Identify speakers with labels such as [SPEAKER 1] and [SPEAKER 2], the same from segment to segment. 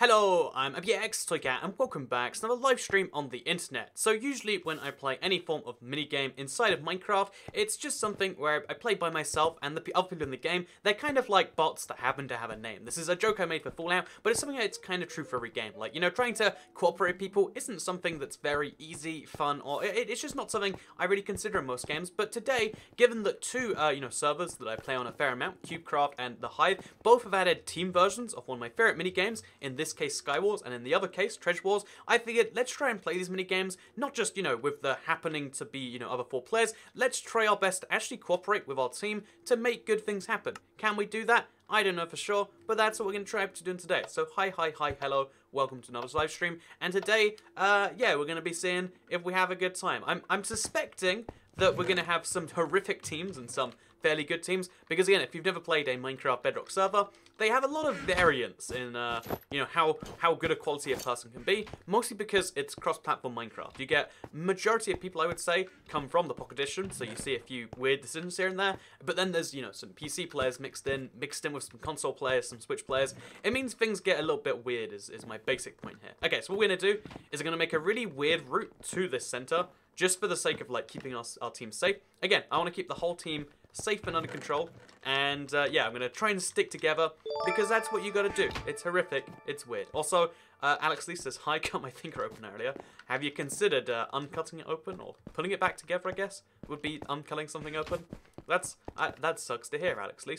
[SPEAKER 1] Hello, I'm Cubecraft and welcome back to another live stream on the internet. So usually when I play any form of minigame inside of Minecraft, it's just something where I play by myself and the other people in the game, they're kind of like bots that happen to have a name. This is a joke I made for Fallout, but it's something that's kind of true for every game. Like, you know, trying to cooperate with people isn't something that's very easy, fun, or it's just not something I really consider in most games. But today, given that two, servers that I play on a fair amount, Cubecraft and TheHive, both have added team versions of one of my favorite minigames, in this case Sky Wars, and in the other case Treasure Wars, I figured let's try and play these minigames, not just, with the happening to be, other 4 players. Let's try our best to actually cooperate with our team to make good things happen. Can we do that? I don't know for sure, but that's what we're going to try to do today. So hi, hello, welcome to another live stream, and today, we're going to be seeing if we have a good time. I'm suspecting that we're going to have some horrific teams and some fairly good teams, because again, if you've never played a Minecraft Bedrock server, they have a lot of variance in, how good a quality a person can be, mostly because it's cross-platform Minecraft. You get, majority of people, I would say, come from the Pocket Edition, so you see a few weird decisions here and there, but then there's, some PC players mixed in with some console players, some Switch players. It means things get a little bit weird, is my basic point here. Okay, so what we're going to do is we're going to make a really weird route to this center, just for the sake of, keeping our team safe. Again, I want to keep the whole team safe and under control, and I'm going to try and stick together, because that's what you got to do. It's horrific, it's weird. Also, Alex Lee says, hi, cut my finger open earlier. Have you considered uncutting it open, or putting it back together, I guess, would be uncutting something open? That sucks to hear, Alex Lee.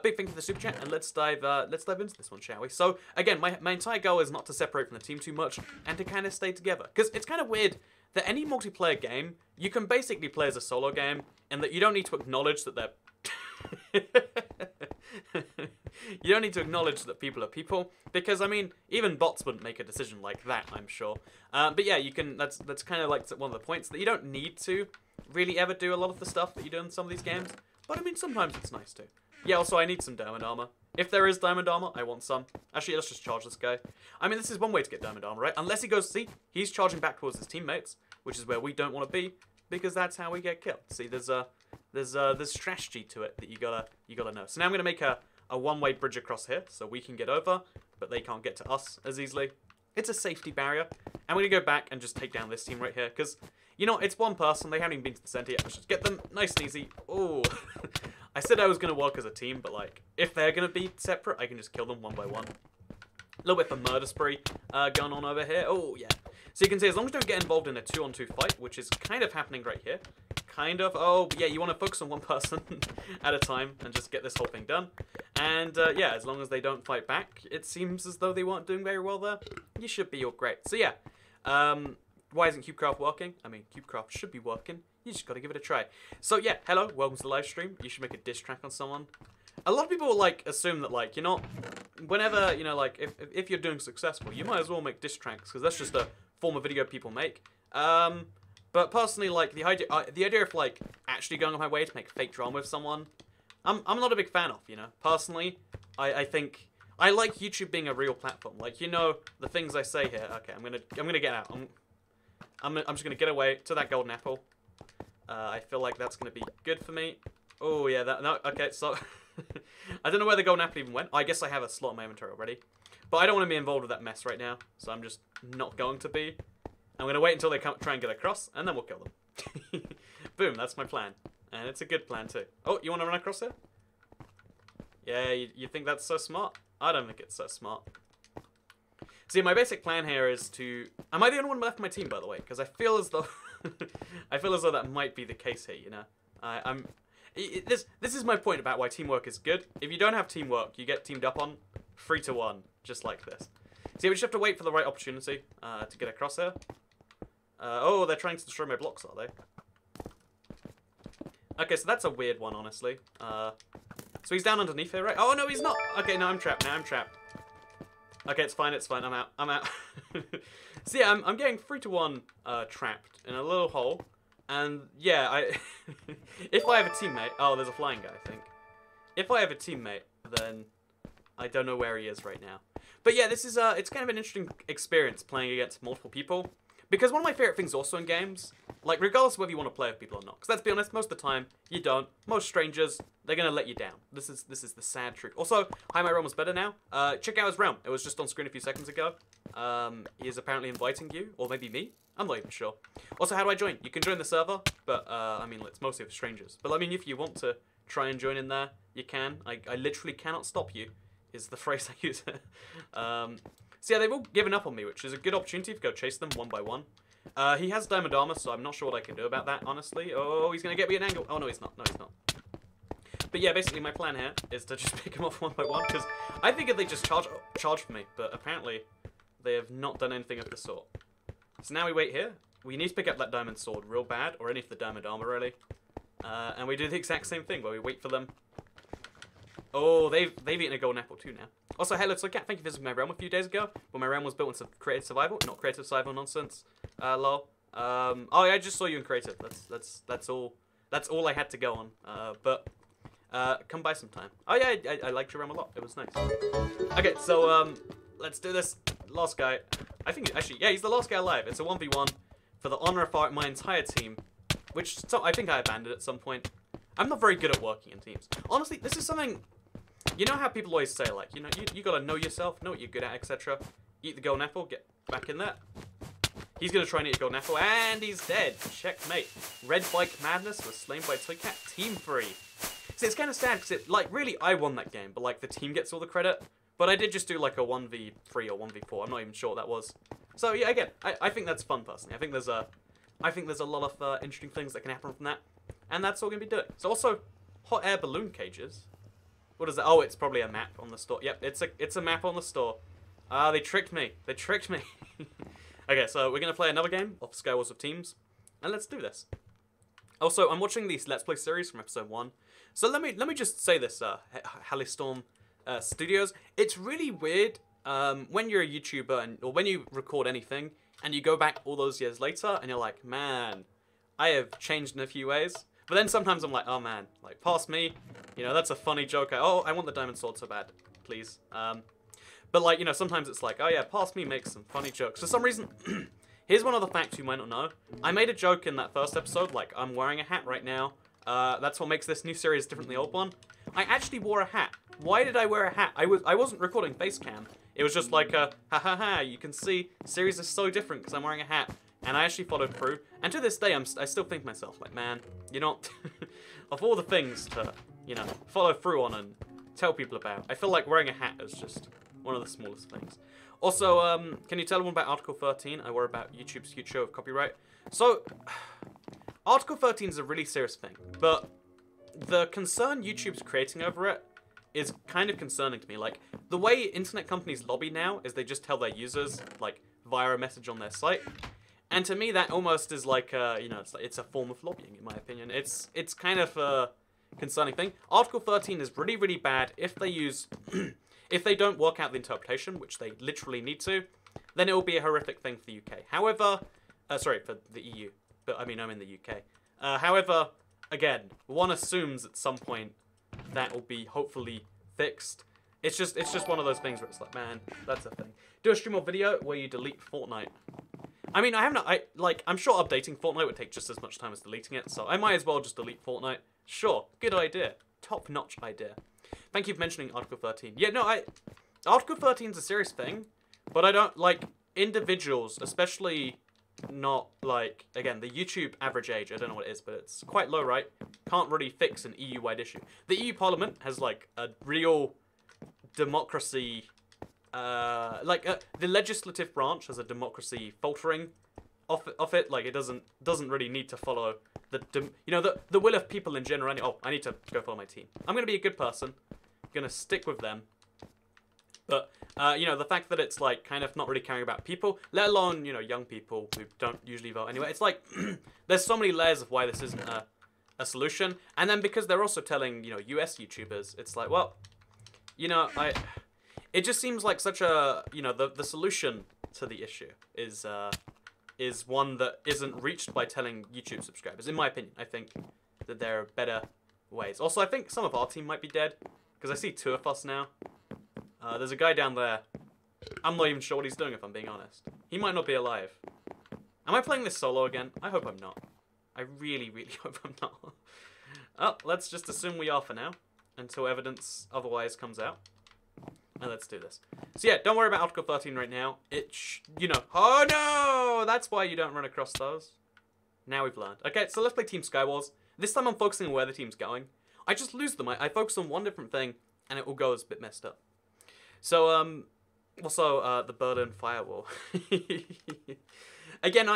[SPEAKER 1] Big thank you for the super chat, and let's dive into this one, shall we? So, again, my entire goal is not to separate from the team too much, and to kind of stay together, because it's kind of weird that any multiplayer game, you can basically play as a solo game, and that you don't need to acknowledge that they're... You don't need to acknowledge that people are people, because, I mean, even bots wouldn't make a decision like that, I'm sure. But yeah, you can, that's kind of like one of the points, that you don't need to really ever do a lot of the stuff that you do in some of these games, but I mean, sometimes it's nice to. Yeah, also, I need some diamond armor. If there is diamond armor, I want some. Actually, let's just charge this guy. I mean, this is one way to get diamond armor, right? Unless he goes, see, he's charging back towards his teammates, which is where we don't want to be, because that's how we get killed. See, there's strategy to it that you gotta know. So now I'm gonna make a one-way bridge across here, so we can get over, but they can't get to us as easily. It's a safety barrier. I'm gonna go back and just take down this team right here, because, it's one person, they haven't even been to the center yet. Let's just get them nice and easy. Oh, I said I was gonna work as a team, but if they're gonna be separate, I can just kill them one by one. A little bit of a murder spree going on over here. Oh, yeah. So you can see, as long as you don't get involved in a 2-on-2 fight, which is kind of happening right here. Kind of. Oh, yeah, you want to focus on one person at a time and just get this whole thing done. And, yeah, as long as they don't fight back, it seems as though they weren't doing very well there. You should be all great. So, yeah. Why isn't Cubecraft working? I mean, Cubecraft should be working. You just got to give it a try. So, yeah, hello. Welcome to the live stream. You should make a diss track on someone. A lot of people, assume that, whenever, if you're doing successful, you might as well make diss tracks, because that's just a form of video people make. But personally, the idea of, actually going on my way to make fake drama with someone, I'm not a big fan of, Personally, I think, I like YouTube being a real platform. The things I say here. Okay, I'm gonna get out. I'm just gonna get away to that golden apple. I feel like that's gonna be good for me. Oh, yeah, no, okay, so... I don't know where the golden apple even went. I guess I have a slot in my inventory already. But I don't want to be involved with that mess right now, so I'm just not going to be. I'm going to wait until they try and get across, and then we'll kill them. Boom, that's my plan. And it's a good plan, too. Oh, you want to run across here? Yeah, you think that's so smart? I don't think it's so smart. See, my basic plan here is to... Am I the only one left in my team, by the way? Because I feel as though... I feel as though that might be the case here, This is my point about why teamwork is good. If you don't have teamwork, you get teamed up on 3-to-1, just like this. See, we just have to wait for the right opportunity to get across here. Oh, they're trying to destroy my blocks, are they? Okay, so that's a weird one, honestly. So he's down underneath here, right? Oh, no, he's not. Okay, no, I'm trapped. Now I'm trapped. Okay, it's fine, I'm out. I'm out. So yeah, I'm getting 3-to-1 trapped in a little hole. And, yeah, if I have a teammate... Oh, there's a flying guy, I think. If I have a teammate, then I don't know where he is right now. But, yeah, this is, it's kind of an interesting experience playing against multiple people. Because one of my favorite things also in games, like regardless of whether you want to play with people or not, because let's be honest, most of the time you don't. Most strangers, they're gonna let you down. This is the sad truth. Also, hi, my realm was better now. Check out his realm. It was just on screen a few seconds ago. He is apparently inviting you, or maybe me. I'm not even sure. Also, how do I join? You can join the server, but I mean, it's mostly for strangers. But I mean, if you want to try and join in there, you can. I literally cannot stop you, is the phrase I use. So yeah, they've all given up on me, which is a good opportunity to go chase them one by one. He has diamond armor, so I'm not sure what I can do about that, honestly. Oh, he's going to get me an angle. Oh, no, he's not. No, he's not. But yeah, basically my plan here is to just pick him off one by one, because I figured they just charge for me, but apparently they have not done anything of the sort. So now we wait here. We need to pick up that diamond sword real bad, or any of the diamond armor, really. And we do the exact same thing, where we wait for them. Oh, they've eaten a golden apple too now. Also, hey, let's look at. Thank you for visiting my realm a few days ago. When my realm was built in creative survival, not creative survival nonsense. Lol. Oh yeah, I just saw you in creative. That's all. That's all I had to go on. But come by sometime. Oh yeah, I liked your realm a lot. It was nice. Okay, so let's do this. Last guy. I think actually, yeah, he's the last guy alive. It's a 1v1 for the honor of my entire team, which I think I abandoned at some point. I'm not very good at working in teams. Honestly, this is something. You know how people always say, like, you know, you gotta know yourself, know what you're good at, etc. Eat the golden apple, get back in there. He's gonna try and eat a golden apple, and he's dead. Checkmate. Red Bike Madness was slain by Toy Cat. Team 3. See, it's kind of sad, because like, really, I won that game, but, like, the team gets all the credit. But I did just do, like, a 1v3 or 1v4. I'm not even sure what that was. So, yeah, again, I think that's fun, personally. I think there's a lot of interesting things that can happen from that. And that's all we're gonna be doing. So, also, hot air balloon cages. What is that? Oh, it's probably a map on the store. Yep, it's a map on the store. They tricked me. They tricked me. Okay, so we're gonna play another game of Skywars of Teams, and let's do this. Also, I'm watching these Let's Play series from episode 1. So let me just say this, Hallystorm Studios. It's really weird when you're a YouTuber or when you record anything and you go back all those years later and you're like, man, I have changed in a few ways. But then sometimes I'm like, oh man, like, past me, you know, that's a funny joke. I want the diamond sword so bad, please. But like, you know, sometimes it's like, oh yeah, past me makes some funny jokes. For some reason, here's one other fact you might not know. I made a joke in that first episode, like, I'm wearing a hat right now. That's what makes this new series different than the old one. I actually wore a hat. Why did I wear a hat? I wasn't recording face cam. It was just like ha ha ha, you can see, series is so different because I'm wearing a hat. And I actually followed through. And to this day, I still think to myself, like, man, you know, of all the things to, you know, follow through on and tell people about, I feel like wearing a hat is just one of the smallest things. Also, can you tell everyone about Article 13? I worry about YouTube's future of copyright. So, Article 13 is a really serious thing, but the concern YouTube's creating over it is kind of concerning to me. Like, the way internet companies lobby now is they just tell their users, like, via a message on their site. And to me, that almost is like, you know, it's a form of lobbying, in my opinion. It's kind of a concerning thing. Article 13 is really, really bad if they use, if they don't work out the interpretation, which they literally need to, then it will be a horrific thing for the UK. However, sorry, for the EU, but I mean, I'm in the UK. However, again, one assumes at some point that will be hopefully fixed. It's just one of those things where it's like, man, that's a thing. Do a stream or video where you delete Fortnite. I mean, I'm sure updating Fortnite would take just as much time as deleting it, so I might as well just delete Fortnite. Sure, good idea. Top-notch idea. Thank you for mentioning Article 13. Yeah, no, Article 13 is a serious thing, but I don't, like, individuals, especially not, like, again, the YouTube average age, I don't know what it is, but it's quite low, right? Can't really fix an EU-wide issue. The EU Parliament has, like, a real democracy... the legislative branch has a democracy faltering off it. Like, it doesn't really need to follow the will of people in general. Oh, I need to go follow my team. I'm gonna be a good person. I'm gonna stick with them. But you know, the fact that it's like kind of not really caring about people, let alone, you know, young people who don't usually vote anyway. It's like there's so many layers of why this isn't a solution. And then because they're also telling, you know, US YouTubers, it's like, well, you know, it just seems like such a, you know, the solution to the issue is one that isn't reached by telling YouTube subscribers. In my opinion, I think that there are better ways. Also, I think some of our team might be dead, because I see 2 of us now. There's a guy down there. I'm not even sure what he's doing, if I'm being honest. He might not be alive. Am I playing this solo again? I hope I'm not. I really, really hope I'm not. Oh, let's just assume we are for now, until evidence otherwise comes out. And let's do this. So yeah, don't worry about Article 13 right now. You know. Oh no! That's why you don't run across those. Now we've learned. Okay, so let's play Team Skywars. This time I'm focusing on where the team's going. I just lose them. I focus on one different thing, and it all goes a bit messed up. So, also, the Burden Firewall. Again,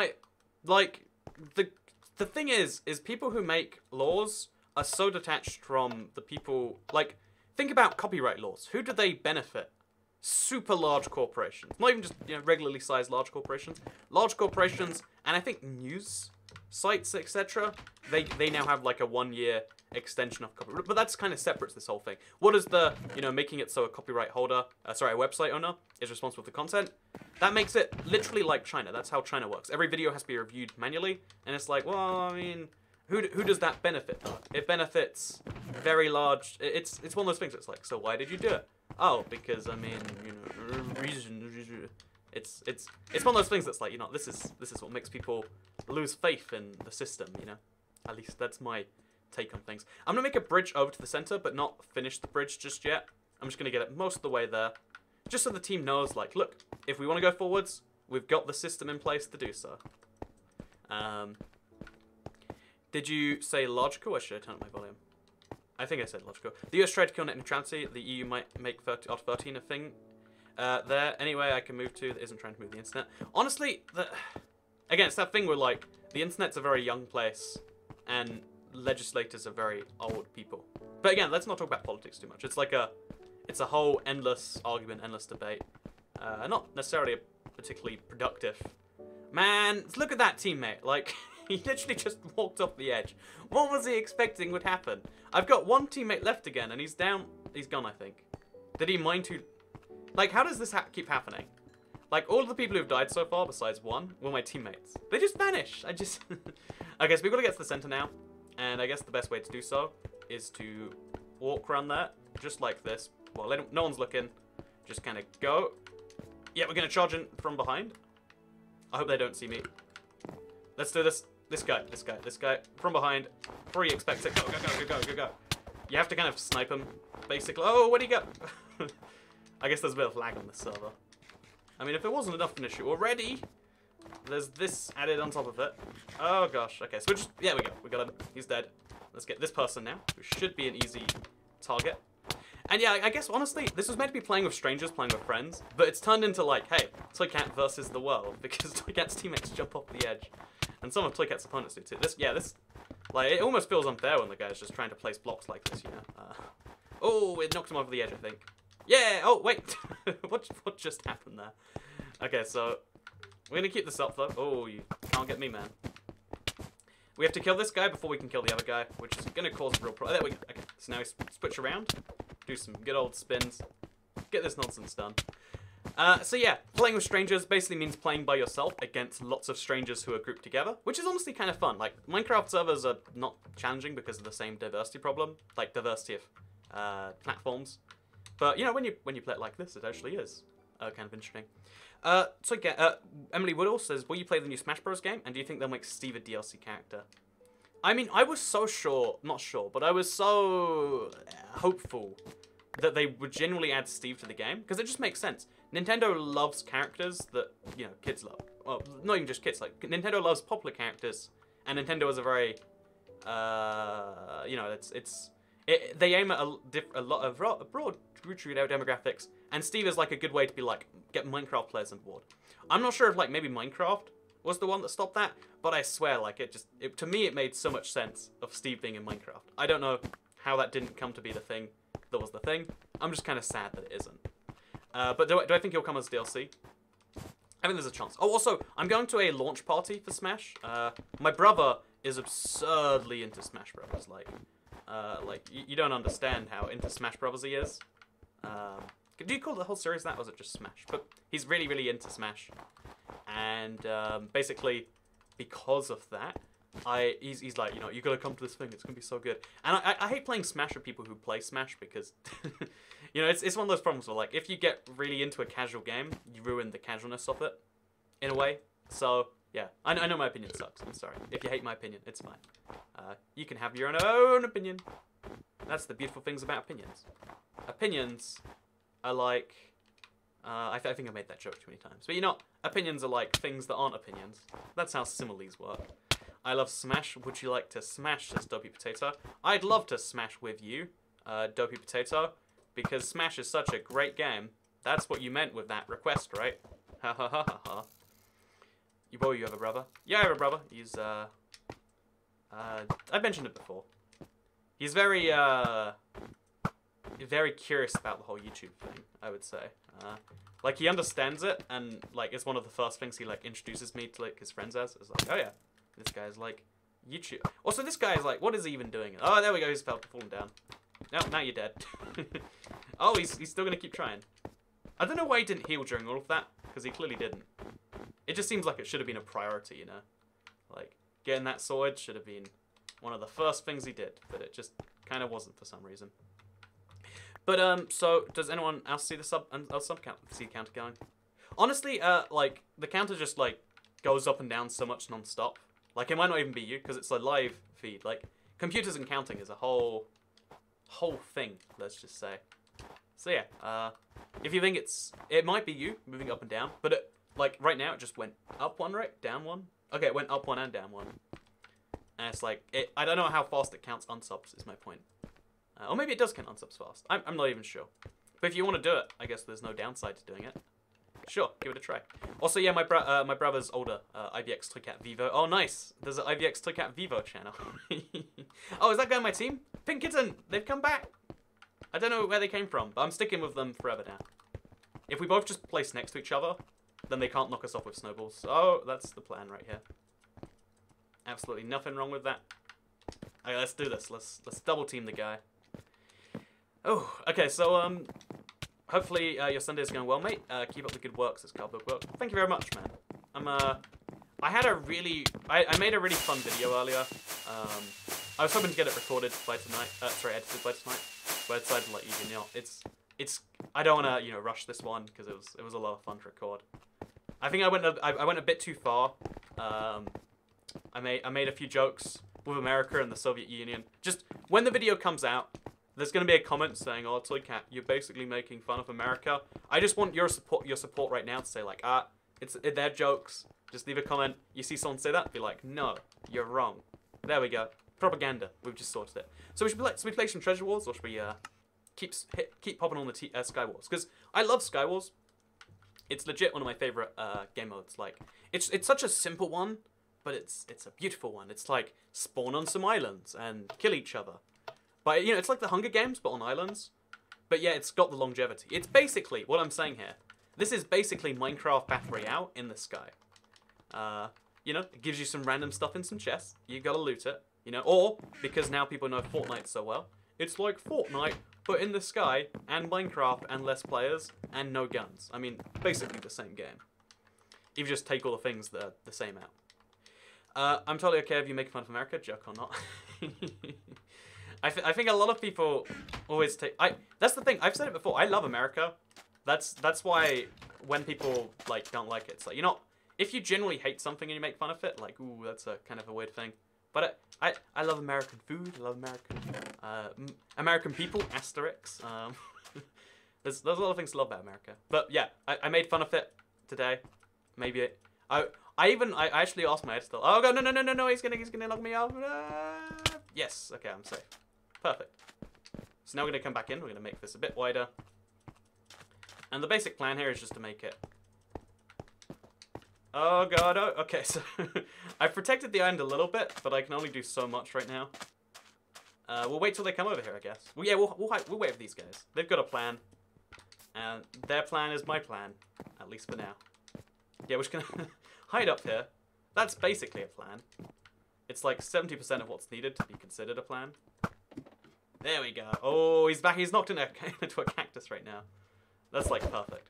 [SPEAKER 1] the thing is people who make laws are so detached from the people, like, think about copyright laws. Who do they benefit? Super large corporations. Not even just, you know, regularly sized large corporations. Large corporations, and I think news sites, etc. They now have, like, a 1-year extension of copyright. But that's kind of separate to this whole thing. What is the, you know, making it so a copyright holder, a website owner is responsible for the content? That makes it literally like China. That's how China works. Every video has to be reviewed manually, and it's like, well, I mean, who does that benefit though? It benefits very large. It's one of those things. It's like, so why did you do it? Oh, because I mean, you know, reason. It's one of those things that's like, you know, this is what makes people lose faith in the system. You know, at least that's my take on things. I'm gonna make a bridge over to the center, but not finish the bridge just yet. I'm just gonna get it most of the way there, just so the team knows, like, look, if we want to go forwards, we've got the system in place to do so. Did you say logical, or should I turn up my volume? I think I said logical. The US tried to kill net neutrality. The EU might make Article 13 a thing. There. Anyway, I can move to that isn't trying to move the internet. Honestly, again, it's that thing where, like, the internet's a very young place, and legislators are very old people. But again, let's not talk about politics too much. It's like it's a whole endless argument, endless debate. Not necessarily a particularly productive. Man, look at that teammate. Like, he literally just walked off the edge. What was he expecting would happen? I've got one teammate left again, and he's down. He's gone, I think. Did he mind to... Like, how does this keep happening? Like, all of the people who've died so far, besides one, were my teammates. They just vanish. Okay, so we've got to get to the center now. And I guess the best way to do so is to walk around there, just like this. Well, no one's looking. Just kind of go. Yeah, we're going to charge in from behind. I hope they don't see me. Let's do this. This guy. From behind. Before he expects it. Go. You have to kind of snipe him, basically. Oh, where'd he go? I guess there's a bit of lag on this server. I mean, if there wasn't enough in issue already, there's this added on top of it. Oh, gosh. Okay, so we're just... Yeah, we go. We got him. He's dead. Let's get this person now, who should be an easy target. And yeah, I guess, honestly, this was meant to be playing with strangers, playing with friends, but it's turned into, like, hey, Toycat versus the world, because Toycat's teammates jump off the edge. And some of Toycat's opponents do, too. Like, it almost feels unfair when the guy's just trying to place blocks like this, you know? Oh, it knocked him over the edge, I think. Yeah! Oh, wait! what just happened there? Okay, so... We're gonna keep this up, though. Oh, you can't get me, man. We have to kill this guy before we can kill the other guy, which is gonna cause a real problem. There we go. Okay, so now we switch around. Do some good old spins. Get this nonsense done. So yeah, playing with strangers basically means playing by yourself against lots of strangers who are grouped together, which is honestly kind of fun. Like, Minecraft servers are not challenging because of the same diversity problem, like diversity of platforms. But, you know, when you play it like this, it actually is kind of interesting. So again, Emily Woodall says, will you play the new Smash Bros. Game? And do you think they'll make Steve a DLC character? I mean, I was so sure, not sure, but I was so hopeful that they would genuinely add Steve to the game, because it just makes sense. Nintendo loves characters that, you know, kids love. Well, not even just kids, like, Nintendo loves popular characters, and Nintendo is a very, you know, they aim at a broad demographics, and Steve is like a good way to be like, get Minecraft players on board. I'm not sure if like maybe Minecraft was the one that stopped that, but I swear like to me it made so much sense of Steve being in Minecraft. I don't know how that didn't come to be the thing that was the thing. I'm just kind of sad that it isn't. But do I think he'll come as DLC? I think there's a chance. Oh, also, I'm going to a launch party for Smash. My brother is absurdly into Smash Brothers. Like you don't understand how into Smash Brothers he is. Do you call the whole series that, or is it just Smash? But he's really, really into Smash. And basically, because of that, he's like, you know, you gotta come to this thing, it's gonna be so good. And I hate playing Smash with people who play Smash because, you know, it's one of those problems where, like, if you get really into a casual game, you ruin the casualness of it, in a way. So, Yeah, I know my opinion sucks. I'm sorry. If you hate my opinion, it's fine. You can have your own opinion. That's the beautiful things about opinions. Opinions are like... I think I made that joke too many times. But you know, opinions are like things that aren't opinions. That's how similes work. I love Smash. Would you like to smash, says Dopey Potato? I'd love to smash with you, Dopey Potato, because Smash is such a great game. That's what you meant with that request, right? Ha ha ha ha ha. You have a brother? Yeah, I have a brother. He's, I mentioned it before. He's very curious about the whole YouTube thing, I would say. Like, he understands it, and, like, it's one of the first things he, like, introduces me to, like, his friends as. It's like, oh, yeah, this guy's, like, YouTube. Also, this guy is, like, what is he even doing? Oh, there we go, he's fallen down. No, now you're dead. Oh, he's still gonna keep trying. I don't know why he didn't heal during all of that, because he clearly didn't. It just seems like it should have been a priority, you know? Like, getting that sword should have been one of the first things he did, but it just kind of wasn't for some reason. But, so, does anyone else see the sub count, counter going? Honestly, like, the counter just, like, goes up and down so much non-stop. Like, it might not even be you, because it's a live feed. Like, computers and counting is a whole thing, let's just say. So, yeah, if you think it might be you moving up and down, but, it, like, right now, it just went up one, right? Down one? Okay, it went up one and down one. And it's like, I don't know how fast it counts unsubs, is my point. Or maybe it does count unsubs fast. I'm not even sure. But if you want to do it, I guess there's no downside to doing it. Sure, give it a try. Also, yeah, my brother's older, IVX Tricat Vivo. Oh, nice. There's an IVX Tricat Vivo channel. Oh, is that guy on my team? Pink Kitten, they've come back. I don't know where they came from, but I'm sticking with them forever now. If we both just place next to each other, then they can't knock us off with snowballs. Oh, that's the plan right here. Absolutely nothing wrong with that. Okay, let's do this. Let's double team the guy. Oh, okay, so, hopefully your Sunday is going well, mate. Keep up the good work, says Cardboard Work. Thank you very much, man. I had a really... I made a really fun video earlier. I was hoping to get it recorded by tonight. Sorry, edited by tonight. But I decided to let you know. It's... I don't want to, you know, rush this one, because it was a lot of fun to record. I think I went a bit too far. I made a few jokes with America and the Soviet Union. Just, when the video comes out, there's going to be a comment saying, oh, Toycat, you're basically making fun of America. I just want your support right now to say, like, they're jokes. Just leave a comment. You see someone say that, be like, no, you're wrong. There we go. Propaganda. We've just sorted it. So we should play some Treasure Wars, or should we keep popping on the Sky Wars? Because I love Sky Wars. It's legit one of my favorite game modes. Like, it's such a simple one, but it's a beautiful one. It's like spawn on some islands and kill each other. But, you know, it's like the Hunger Games, but on islands. But yeah, it's got the longevity. It's basically, what I'm saying here, this is basically Minecraft Battle Royale in the sky. You know, it gives you some random stuff in some chests. You gotta loot it, you know. Or, because now people know Fortnite so well, it's like Fortnite, but in the sky, and Minecraft, and less players, and no guns. I mean, basically the same game. If you just take all the things that are the same out. I'm totally okay if you make fun of America, joke or not. I think a lot of people always take... That's the thing, I've said it before, I love America. That's why when people, like, don't like it, it's like, you're not... If you generally hate something and you make fun of it, like, ooh, that's a kind of a weird thing. But I love American food, I love American people, asterisks. There's a lot of things to love about America. But yeah, I made fun of it today. Maybe I actually asked my editor, oh god, no, he's gonna knock me off. Yes, okay, I'm safe. Perfect. So now we're gonna come back in, we're gonna make this a bit wider. And the basic plan here is just to make it... Oh god, oh, okay, so I've protected the island a little bit, but I can only do so much right now. We'll wait till they come over here, I guess. Well, yeah, we'll wait for these guys. They've got a plan. And their plan is my plan, at least for now. Yeah, we're just gonna hide up here. That's basically a plan. It's like 70% of what's needed to be considered a plan. There we go. Oh, he's back. He's knocked into a cactus right now. That's like perfect.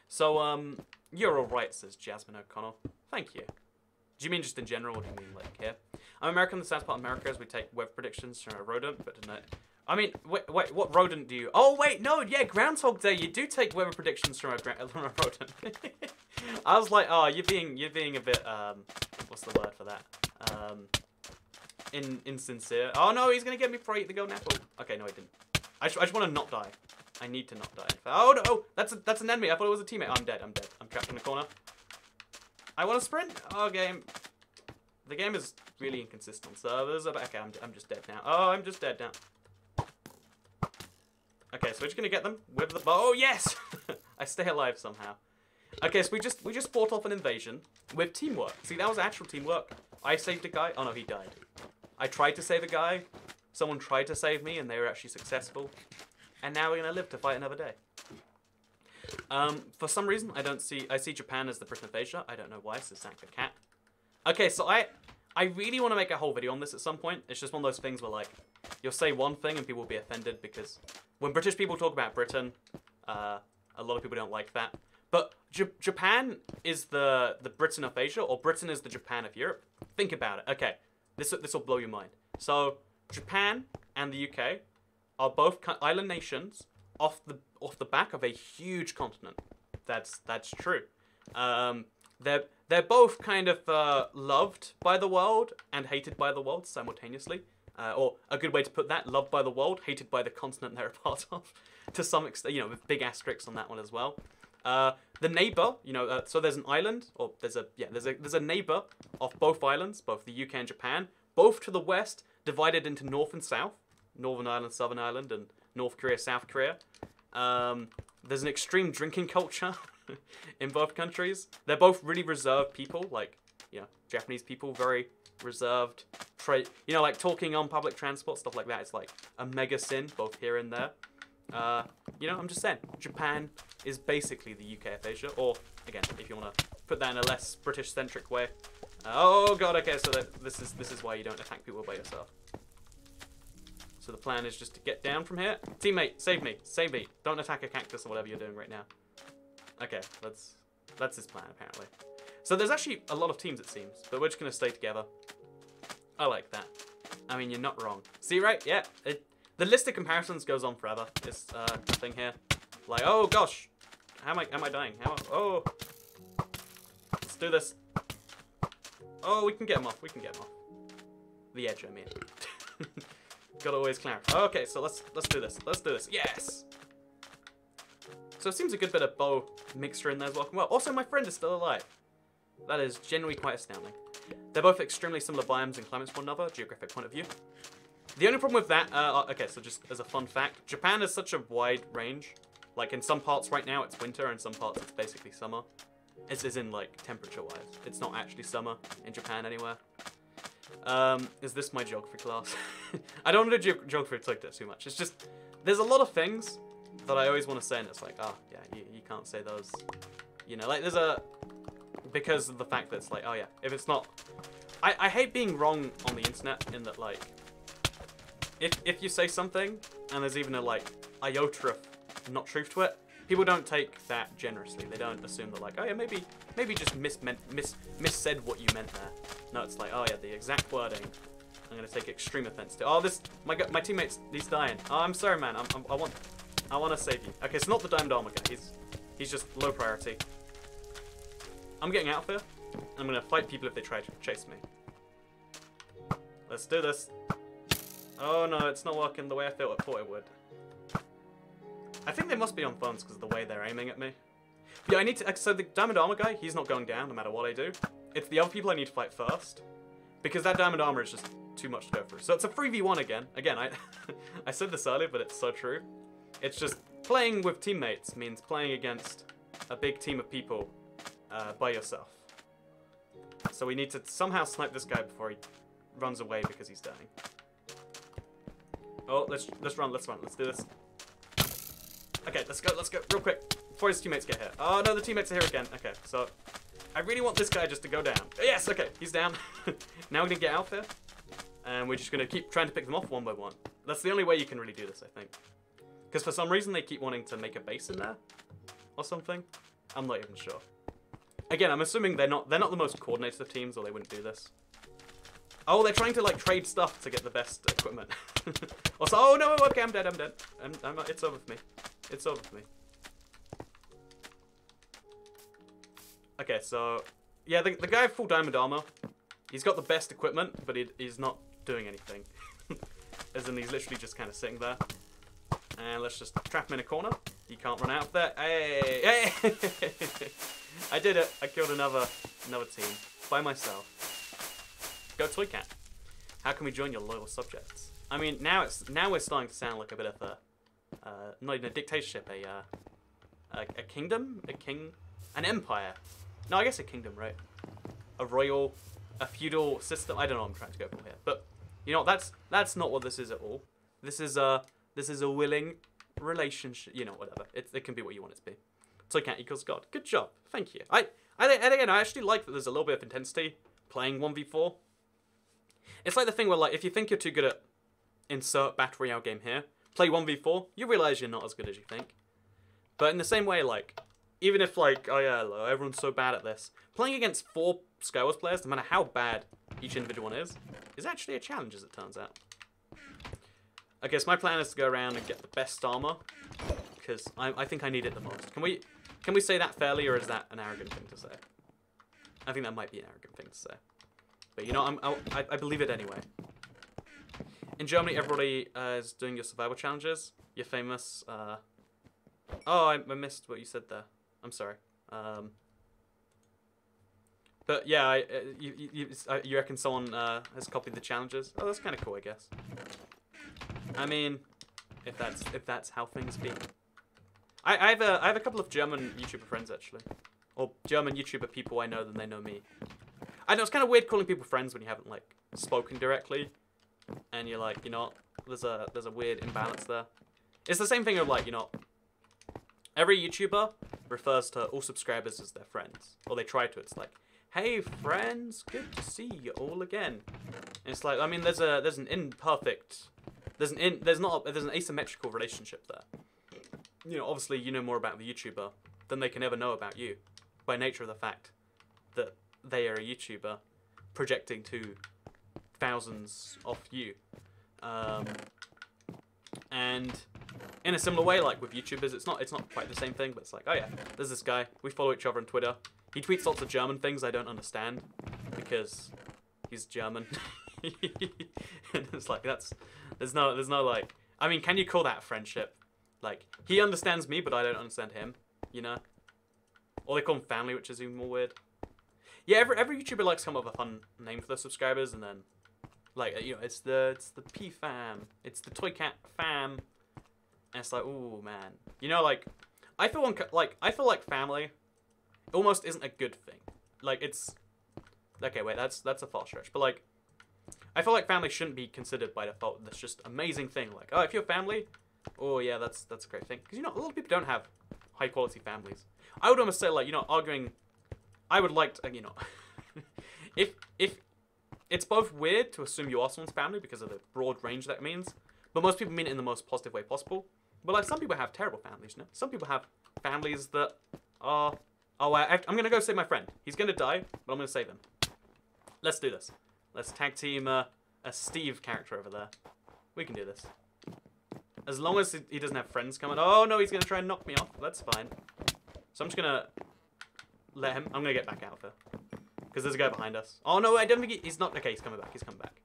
[SPEAKER 1] So, you're alright, says Jasmine O'Connell. Thank you. Do you mean just in general, or do you mean like here? I'm American, the south part of America, as we take weather predictions from a rodent, but no. I mean, wait, what rodent do you... Oh, wait, no, yeah, Groundhog Day, you do take weather predictions from a rodent. I was like, oh, you're being a bit what's the word for that? Insincere. Oh no, he's gonna get me before I eat the golden apple. Okay, no, he didn't. I just want to not die. I need to not die. Oh no, oh, that's an enemy. I thought it was a teammate. Oh, I'm dead. I'm dead. I'm trapped in the corner. I want to sprint. Oh, game. The game is really inconsistent on servers. Okay, I'm just dead now. Oh, I'm just dead now. Okay, so we're just gonna get them with the bow. Oh yes, I stay alive somehow. Okay, so we just fought off an invasion with teamwork. See, that was actual teamwork. I saved a guy. Oh no, he died. I tried to save a guy. Someone tried to save me, and they were actually successful. And now we're gonna live to fight another day. For some reason, I see Japan as the Britain of Asia. I don't know why. So sack the cat. Okay, so I really want to make a whole video on this at some point. It's just one of those things where like you'll say one thing and people will be offended because when British people talk about Britain, a lot of people don't like that. But Japan is the Britain of Asia, or Britain is the Japan of Europe. Think about it. Okay, this will blow your mind. So Japan and the UK are both island nations off the back of a huge continent. That's true. They're both kind of loved by the world and hated by the world simultaneously. Or a good way to put that, loved by the world, hated by the continent they're a part of, to some extent, you know, with big asterisks on that one as well. The neighbor, you know, so there's an island, or there's a neighbor of both islands, both the UK and Japan, both to the west, divided into North and South, Northern Ireland, Southern Ireland, and North Korea, South Korea. There's an extreme drinking culture in both countries. They're both really reserved people, like, you know, Japanese people, very reserved. You know, like talking on public transport, stuff like that. It's like a mega sin, both here and there. You know, I'm just saying, Japan is basically the UK of Asia, or, again, if you want to put that in a less British-centric way. Oh god, okay, so this is why you don't attack people by yourself. So the plan is just to get down from here. Teammate, save me, save me. Don't attack a cactus or whatever you're doing right now. Okay, that's his plan, apparently. So there's actually a lot of teams, it seems, but we're just going to stay together. I like that. I mean, you're not wrong. See, right? Yeah. The list of comparisons goes on forever. This thing here. Like, oh gosh. How am I dying? Oh. Let's do this. Oh, we can get him off. We can get him off. The edge, I mean. Gotta always clarify. Okay, so let's do this. Let's do this. Yes! So it seems a good bit of bow mixture in there as well. Well, also my friend is still alive. That is genuinely quite astounding. They're both extremely similar biomes and climates to one another, geographic point of view. The only problem with that, okay, so just as a fun fact, Japan has such a wide range. Like in some parts right now it's winter, and some parts it's basically summer. It's as in like temperature-wise. It's not actually summer in Japan anywhere. Is this my geography class? I don't want to do geography like that too much. It's just, there's a lot of things that I always want to say, and it's like, oh yeah, you can't say those. You know, like there's because of the fact that it's like, oh yeah, if it's not, I hate being wrong on the internet in that like, if you say something and there's even a like iota of not truth to it, people don't take that generously. They don't assume that like, oh yeah, maybe just missaid what you meant there. No, it's like, oh yeah, the exact wording. I'm gonna take extreme offense to. Oh, my teammate's, he's dying. Oh, I'm sorry, man. I want to save you. Okay, it's not the diamond armor guy. He's just low priority. I'm getting out of here. I'm gonna fight people if they try to chase me. Let's do this. Oh no, it's not working the way I thought it would. I think they must be on phones because of the way they're aiming at me. Yeah, I need to. So the diamond armor guy, he's not going down no matter what I do. It's the other people I need to fight first, because that diamond armor is just too much to go through. So it's a 3v1 again. Again, I said this earlier, but it's so true. It's just playing with teammates means playing against a big team of people by yourself. So we need to somehow snipe this guy before he runs away because he's dying. Oh, let's run, let's do this. Okay, let's go, real quick, before his teammates get here. Oh no, the teammates are here again. Okay, so I really want this guy just to go down. Yes, okay, he's down. Now we're gonna get out there, and we're just gonna keep trying to pick them off one by one. That's the only way you can really do this, I think. Because for some reason they keep wanting to make a base in there, or something. I'm not even sure. Again, I'm assuming they're not the most coordinated of teams, or they wouldn't do this. Oh, they're trying to like trade stuff to get the best equipment. Also, oh no, okay, I'm dead. It's over for me. It's over for me. Okay, so yeah, the guy with full diamond armor, he's got the best equipment, but he's not doing anything. As in, he's literally just kind of sitting there. And let's just trap him in a corner. He can't run out of there. Hey, hey! I did it. I killed another team by myself. Go Toy Cat. How can we join your loyal subjects? I mean, now we're starting to sound like a bit of a not even a dictatorship, a kingdom, an empire. No, I guess a kingdom, right? A royal, a feudal system. I don't know what I'm trying to go for here, but you know, that's not what this is at all. This is a willing relationship. You know, whatever. It can be what you want it to be. Toy Cat equals God. Good job. Thank you. And again, I actually like that there's a little bit of intensity playing 1v4. It's like the thing where, like, if you think you're too good at insert battle royale game here, play 1v4, you realize you're not as good as you think. But in the same way, like, even if, like, oh yeah, everyone's so bad at this, playing against 4 Skywars players, no matter how bad each individual one is actually a challenge, as it turns out. Okay, so my plan is to go around and get the best armor, because I think I need it the most. Can we say that fairly, or is that an arrogant thing to say? I think that might be an arrogant thing to say. But you know, I believe it anyway. In Germany, everybody is doing your survival challenges. You're famous. Oh, I missed what you said there. I'm sorry. But yeah, you reckon someone has copied the challenges? Oh, that's kind of cool, I guess. I mean, if that's how things be. I have a couple of German YouTuber friends actually, or German YouTuber people I know than they know me. I know it's kind of weird calling people friends when you haven't like spoken directly, and you're like, you know, there's a weird imbalance there. It's the same thing of like, you know, every YouTuber refers to all subscribers as their friends, or they try to. It's like, hey friends, good to see you all again. And it's like, I mean, there's an asymmetrical relationship there. You know, obviously you know more about the YouTuber than they can ever know about you, by nature of the fact that they are a YouTuber projecting to thousands of you. And in a similar way, like with YouTubers, it's not quite the same thing, but it's like, oh yeah, there's this guy, we follow each other on Twitter. He tweets lots of German things I don't understand because he's German. And it's like, there's no like, I mean, can you call that friendship? Like, he understands me, but I don't understand him, you know? Or they call him family, which is even more weird. Yeah, every YouTuber likes to come up with a fun name for their subscribers, and then, like, you know, it's the P fam, it's the Toy Cat fam, and it's like, ooh man, you know, like, I feel like family almost isn't a good thing. Like, it's okay. Wait, that's a far stretch, but like, I feel like family shouldn't be considered by default this just amazing thing. Like, oh, if you're family, oh yeah, that's a great thing, because you know a lot of people don't have high quality families. I would almost say, like, you know, arguing. I would like to, you know, if it's both weird to assume you are someone's family because of the broad range that means, but most people mean it in the most positive way possible. But like, some people have terrible families, you know. Some people have families that are, oh, I'm gonna go save my friend. He's gonna die, but I'm gonna save him. Let's do this. Let's tag team a Steve character over there. We can do this. As long as he doesn't have friends coming. Oh no, he's gonna try and knock me off. That's fine. So I'm just gonna let him. I'm gonna get back out of here because there's a guy behind us. Oh no, I don't think he's not. Okay, he's coming back. He's coming back.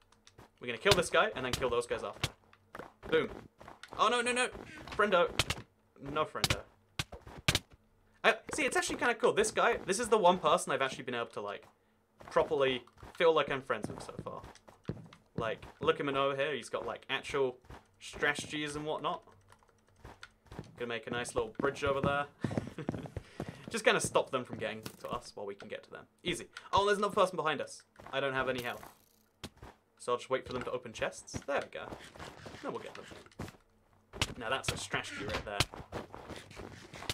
[SPEAKER 1] We're gonna kill this guy and then kill those guys after. Boom. Oh no, no, no, friendo. No friendo. See, it's actually kind of cool. This guy. This is the one person I've actually been able to like properly feel like I'm friends with so far. Like, look him over here. He's got like actual strategies and whatnot. Gonna make a nice little bridge over there. Just kind of stop them from getting to us while we can get to them. Easy. Oh, there's another person behind us. I don't have any health. So I'll just wait for them to open chests. There we go. Then we'll get them. Now that's a strategy right there.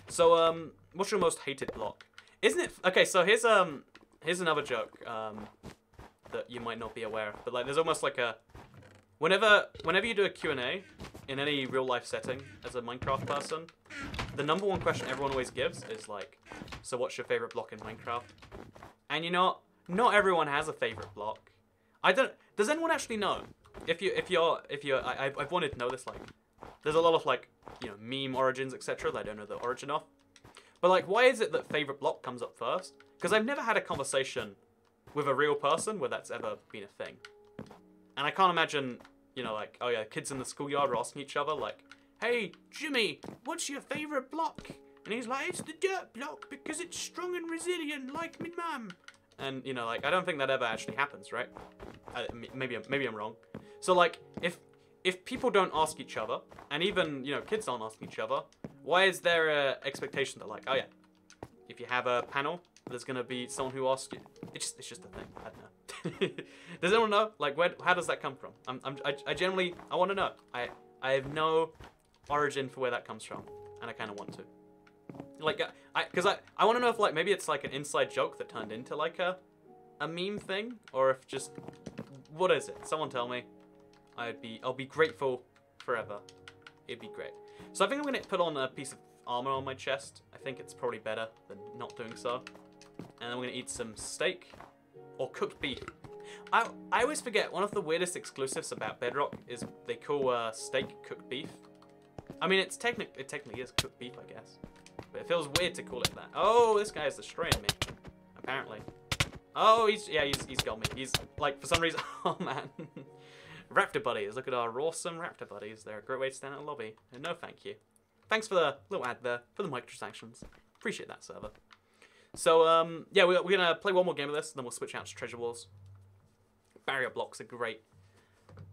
[SPEAKER 1] So, what's your most hated block? Isn't it... Okay, so here's another joke that you might not be aware of. But like, there's almost like a... Whenever you do a Q&A in any real-life setting as a Minecraft person, the #1 question everyone always gives is like, so what's your favorite block in Minecraft? And you know, not everyone has a favorite block. Does anyone actually know? I've wanted to know this, like, there's a lot of like, you know, meme origins, etc. that I don't know the origin of. But like, why is it that favorite block comes up first? Because I've never had a conversation with a real person where that's ever been a thing. And I can't imagine, you know, like, oh yeah, kids in the schoolyard are asking each other, like, hey, Jimmy, what's your favorite block? And he's like, it's the dirt block because it's strong and resilient like me mum. And, you know, like, I don't think that ever actually happens, right? Maybe I'm wrong. So, like, if people don't ask each other, and even, you know, kids don't ask each other, why is there a expectation that, like, oh yeah, if you have a panel, there's gonna be someone who asks you? It's just a thing. I don't know. Does anyone know? Like, how does that come from? I generally, I want to know. I have no origin for where that comes from, and I kind of want to. Like, because I want to know if, like, maybe it's like an inside joke that turned into like a meme thing, or if just, what is it? Someone tell me. I'll be grateful forever. It'd be great. So I think I'm gonna put on a piece of armor on my chest. I think it's probably better than not doing so. And then we're gonna eat some steak or cooked beef. I always forget one of the weirdest exclusives about Bedrock is they call steak cooked beef. I mean, it technically is cooked beef, I guess. But it feels weird to call it that. Oh, this guy is destroying me. Apparently. Oh, he's got me. He's, like, for some reason... Oh, man. Raptor buddies. Look at our awesome raptor buddies. They're a great way to stand in the lobby. And no thank you. Thanks for the little ad there. For the microtransactions. Appreciate that, server. So, yeah, we're going to play one more game of this. And then we'll switch out to Treasure Wars. Barrier blocks are great.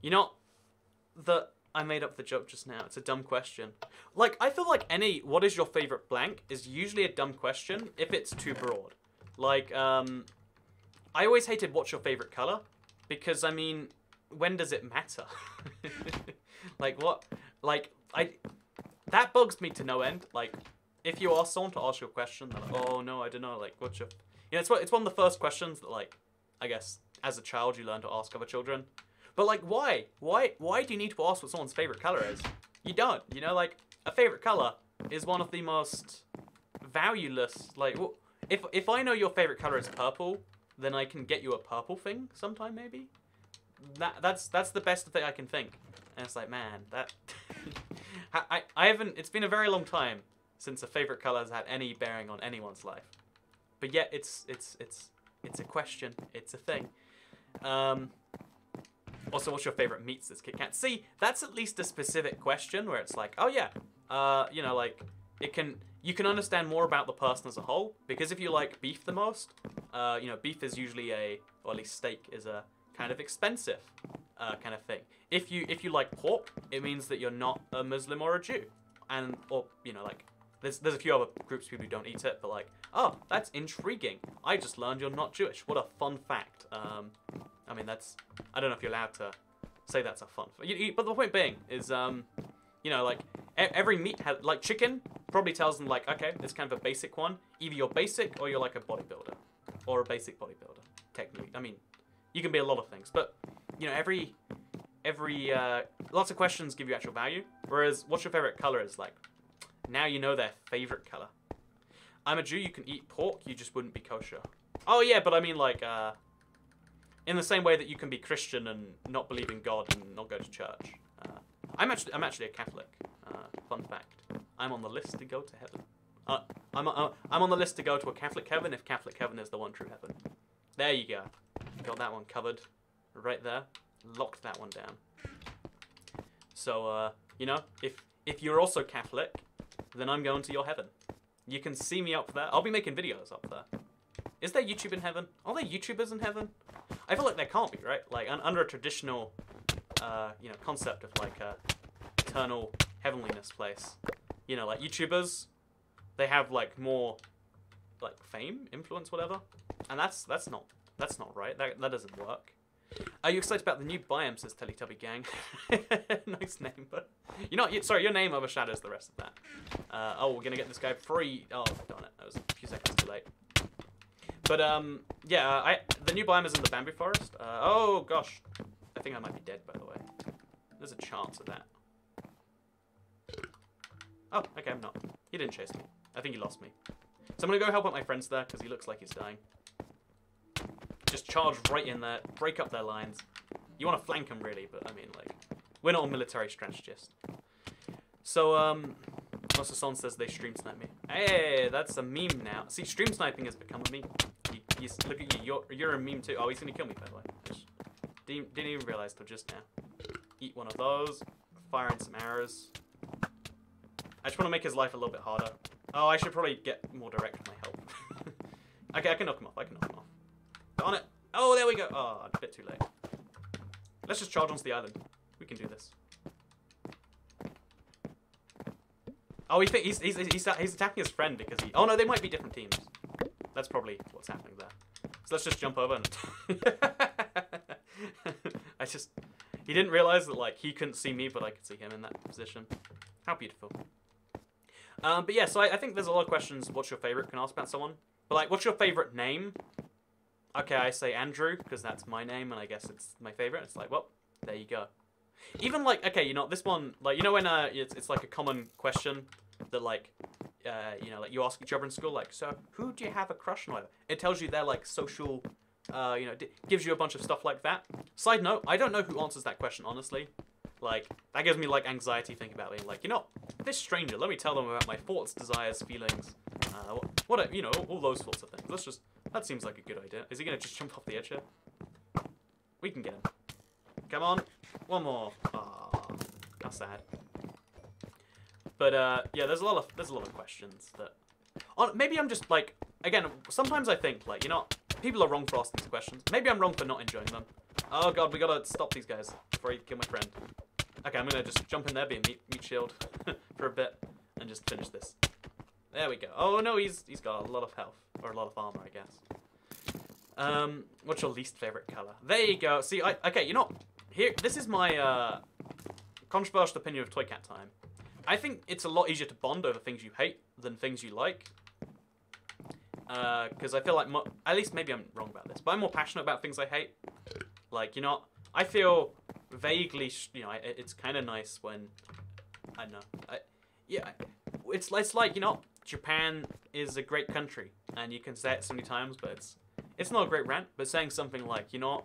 [SPEAKER 1] You know that I made up the joke just now. It's a dumb question. Like, I feel like any what is your favorite blank is usually a dumb question if it's too broad. Like, I always hated what's your favorite color because, I mean, when does it matter? Like, what? Like, that bugs me to no end. Like, if you ask someone to ask you a question, they're like, oh, no, I don't know. Like, what's your... You know, it's one of the first questions that, like, I guess, as a child, you learn to ask other children. But, like, why? Why do you need to ask what someone's favorite color is? You don't. You know, like, a favorite color is one of the most valueless... Like, well, if I know your favorite color is purple, then I can get you a purple thing sometime, maybe? That's the best thing I can think. And it's like, man, that... I haven't... It's been a very long time since a favorite color has had any bearing on anyone's life. But yet, it's a question. It's a thing. Also, what's your favorite meats this Kit Kat? See, that's at least a specific question where it's like, oh yeah, you know, like, you can understand more about the person as a whole, because if you like beef the most, you know, beef is usually or at least steak is a kind of expensive kind of thing. If you like pork, it means that you're not a Muslim or a Jew, or, you know, like, there's a few other groups of people who don't eat it, but like, oh, that's intriguing. I just learned you're not Jewish. What a fun fact. I mean, I don't know if you're allowed to say that's a fun fact. But the point being is, you know, like, every meat has, like, chicken probably tells them, like, okay, it's kind of a basic one. Either you're basic or you're like a bodybuilder. Or a basic bodybuilder, technically. I mean, you can be a lot of things. But, you know, lots of questions give you actual value. Whereas, what's your favorite color is like, now you know their favorite color. I'm a Jew, you can eat pork, you just wouldn't be kosher. Oh yeah, but I mean, like, in the same way that you can be Christian and not believe in God and not go to church. I'm actually a Catholic. Fun fact. I'm on the list to go to heaven. I'm on the list to go to a Catholic heaven if Catholic heaven is the one true heaven. There you go. Got that one covered. Right there. Locked that one down. So, you know, if you're also Catholic, then I'm going to your heaven. You can see me up there. I'll be making videos up there. Is there YouTube in heaven? Are there YouTubers in heaven? I feel like there can't be, right? Like, under a traditional, you know, concept of, like, a eternal heavenliness place. You know, like, YouTubers, they have, like, more, like, fame, influence, whatever. And that's not right. That doesn't work. Are you excited about the new biome, says Teletubby Gang? Nice name, but... Sorry, your name overshadows the rest of that. Oh, we're gonna get this guy free. Oh, darn it. That was a few seconds too late. But, yeah, the new biome is in the bamboo forest. Oh, gosh. I think I might be dead, by the way. There's a chance of that. Oh, okay, I'm not. He didn't chase me. I think he lost me. So I'm gonna go help out my friends there, because he looks like he's dying. Just charge right in there, break up their lines. You want to flank them, really, but I mean, like, we're not a military strategist. So, Also, someone says they stream snipe me. Hey, that's a meme now. See, stream sniping has become a meme. Look at you. You're a meme too. Oh, he's gonna kill me, by the way. Didn't even realize till just now. Eat one of those. Fire in some arrows. I just want to make his life a little bit harder. Oh, I should probably get more direct with my help. Okay, I can knock him off. On it. Oh, there we go. Oh, a bit too late. Let's just charge onto the island. We can do this. Oh, he's attacking his friend because he... Oh, no, they might be different teams. That's probably what's happening there. So let's just jump over and... He didn't realize that, like, he couldn't see me, but I could see him in that position. How beautiful. But yeah, so I think there's a lot of questions. What's your favorite? Can ask about someone. But, like, what's your favorite name? Okay, I say Andrew, because that's my name, and I guess it's my favorite. It's like, well, there you go. Even, like, okay, you know, this one, like, you know when it's like a common question that, like, you know, like, you ask each other in school, like, so, who do you have a crush on? It tells you their, like, social, you know, gives you a bunch of stuff like that. Side note, I don't know who answers that question, honestly. Like, that gives me, like, anxiety thinking about being like, you know, this stranger, let me tell them about my thoughts, desires, feelings, you know, all those sorts of things. That seems like a good idea. Is he going to just jump off the edge here? We can get him. Come on. One more. Ah, how sad. But, yeah, there's a lot of questions that... maybe I'm just, like... Again, sometimes I think, like, you know, people are wrong for asking these questions. Maybe I'm wrong for not enjoying them. Oh, God, we gotta stop these guys before he kill my friend. Okay, I'm gonna just jump in there, be a meat shield for a bit, and just finish this. There we go. Oh, no, he's got a lot of health. Or a lot of armor, I guess. What's your least favorite color? There you go. See, okay, you know, this is my, controversial opinion of Toy Cat time. I think it's a lot easier to bond over things you hate than things you like. Because I feel like, at least maybe I'm wrong about this, but I'm more passionate about things I hate. Like, you know, I feel vaguely, you know, it's kind of nice when, I don't know, yeah, it's like, you know, Japan is a great country, and you can say it so many times, but it's not a great rant, but saying something like, you know,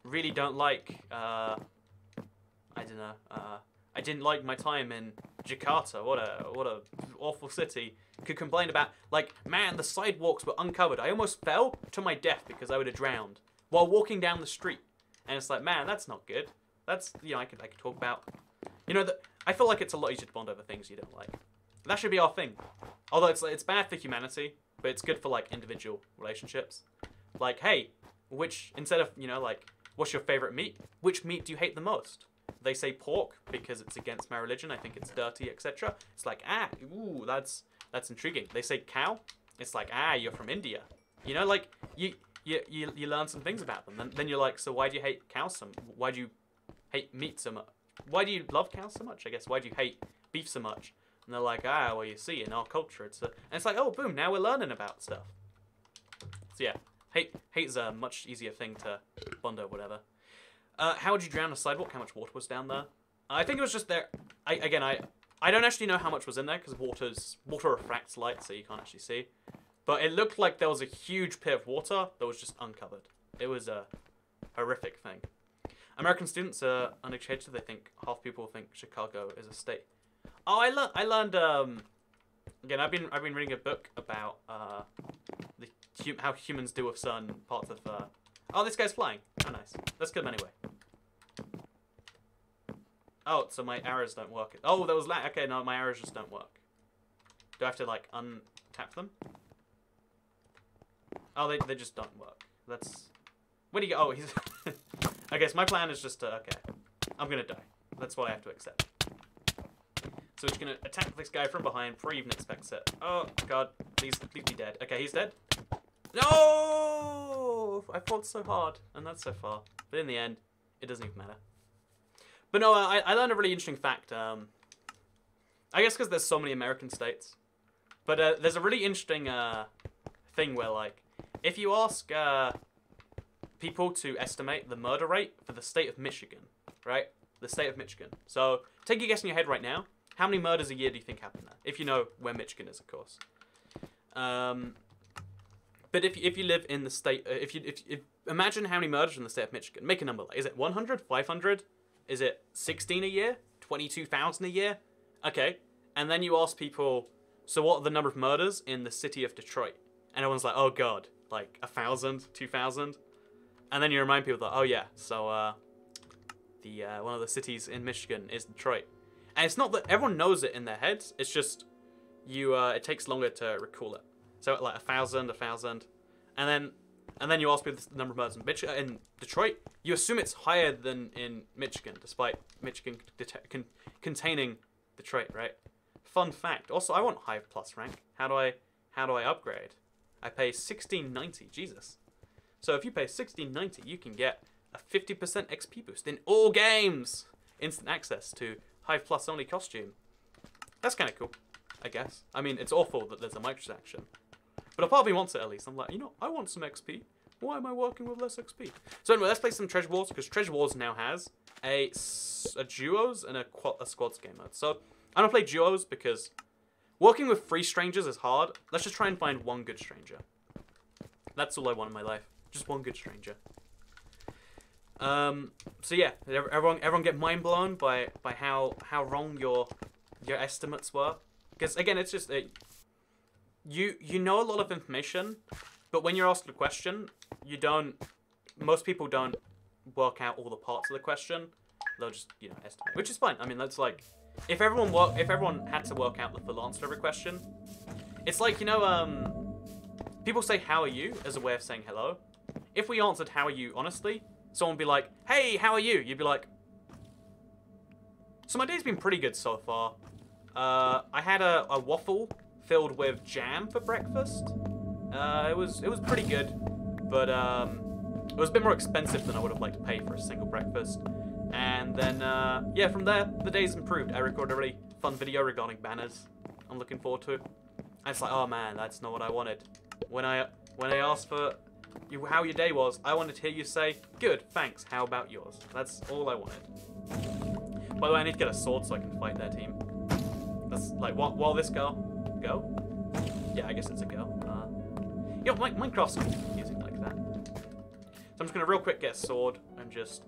[SPEAKER 1] really don't like, I don't know, I didn't like my time in Jakarta, what a awful city, could complain about, like, man, the sidewalks were uncovered, I almost fell to my death because I would have drowned while walking down the street, and it's like, man, that's not good. That's, you know, I could talk about, you know, I feel like it's a lot easier to bond over things you don't like. That should be our thing. Although it's bad for humanity, but it's good for, like, individual relationships. Like, hey, instead of, you know, like, what's your favorite meat? Which meat do you hate the most? They say pork because it's against my religion. I think it's dirty, etc. It's like, ooh, that's intriguing. They say cow. It's like, you're from India. You know, like, you learn some things about them. Then you're like, so why do you hate cows so much? Why do you hate meat so much? Why do you love cows so much, I guess? Why do you hate beef so much? And they're like, well, you see, in our culture, and it's like, oh, boom, now we're learning about stuff. So yeah, hate's a much easier thing to bond over, whatever. How would you drown a sidewalk? How much water was down there? I think it was just there. I don't actually know how much was in there, because water refracts light, so you can't actually see. But it looked like there was a huge pit of water that was just uncovered. It was a horrific thing. American students are uneducated. They think half people think Chicago is a state. Oh, I learned. Again, I've been reading a book about how humans deal with certain parts of. Oh, this guy's flying. Oh, nice. Let's kill him anyway. Oh, so my arrows don't work. Oh, there was lag. Okay, no, my arrows just don't work. Do I have to, like, untap them? Oh, they just don't work. That's... Where do you go? Oh, he's... Okay, so my plan is just to... Okay. I'm gonna die. That's what I have to accept. So we're just gonna attack this guy from behind before he even expects it. Oh, God. Please be dead. Okay, he's dead. No! I fought so hard, and that's so far. But in the end, it doesn't even matter. But no, I learned a really interesting fact. I guess because there's so many American states. But there's a really interesting thing where, like, if you ask people to estimate the murder rate for the state of Michigan, right? The state of Michigan. So take a guess in your head right now. How many murders a year do you think happen there? If you know where Michigan is, of course. But if you live in the state, if imagine how many murders in the state of Michigan. Make a number. Is it 100? 500? Is it 16 a year? 22,000 a year? Okay. and then you ask people, so what are the number of murders in the city of Detroit? And everyone's like, oh god, like 1,000, 2,000. And then you remind people that, oh yeah, so one of the cities in Michigan is Detroit. And it's not that everyone knows it in their heads, it's just it takes longer to recall it. So like 1,000, 1,000, and then you ask people the number of murders in Detroit. You assume it's higher than in Michigan, despite Michigan containing Detroit, right? Fun fact. Also, I want Hive Plus rank. How do I upgrade? I pay $16.90. Jesus. So if you pay $16.90, you can get a 50% XP boost in all games. Instant access to Hive Plus only costume. That's kind of cool, I guess. I mean, it's awful that there's a microtransaction. But a part of me wants it at least. I'm like, you know, I want some XP. Why am I working with less XP? So anyway, let's play some Treasure Wars, because Treasure Wars now has a duos and a squads game mode. So I'm going to play duos because working with 3 strangers is hard. Let's just try and find one good stranger. That's all I want in my life. Just one good stranger. So yeah, everyone get mind blown by how wrong your estimates were. Because again, it's just you know a lot of information, but when you're asked a question, most people don't work out all the parts of the question. They'll just, you know, estimate, which is fine. I mean, that's like, if everyone had to work out the full answer to every question, it's like, you know, people say, how are you, as a way of saying hello. If we answered, how are you, honestly, someone would be like, hey, how are you? You'd be like, so my day's been pretty good so far. I had a waffle filled with jam for breakfast. It was pretty good, but it was a bit more expensive than I would have liked to pay for a single breakfast. And then, yeah, from there, the day's improved. I recorded a really fun video regarding banners I'm looking forward to. And it's like, oh man, that's not what I wanted. When I asked for how your day was, I wanted to hear you say, good, thanks, how about yours? That's all I wanted. By the way, I need to get a sword so I can fight their team. That's like, while this go? Yeah, I guess it's a go. You know, Minecraft's confusing like that. So I'm just gonna real quick get a sword and just,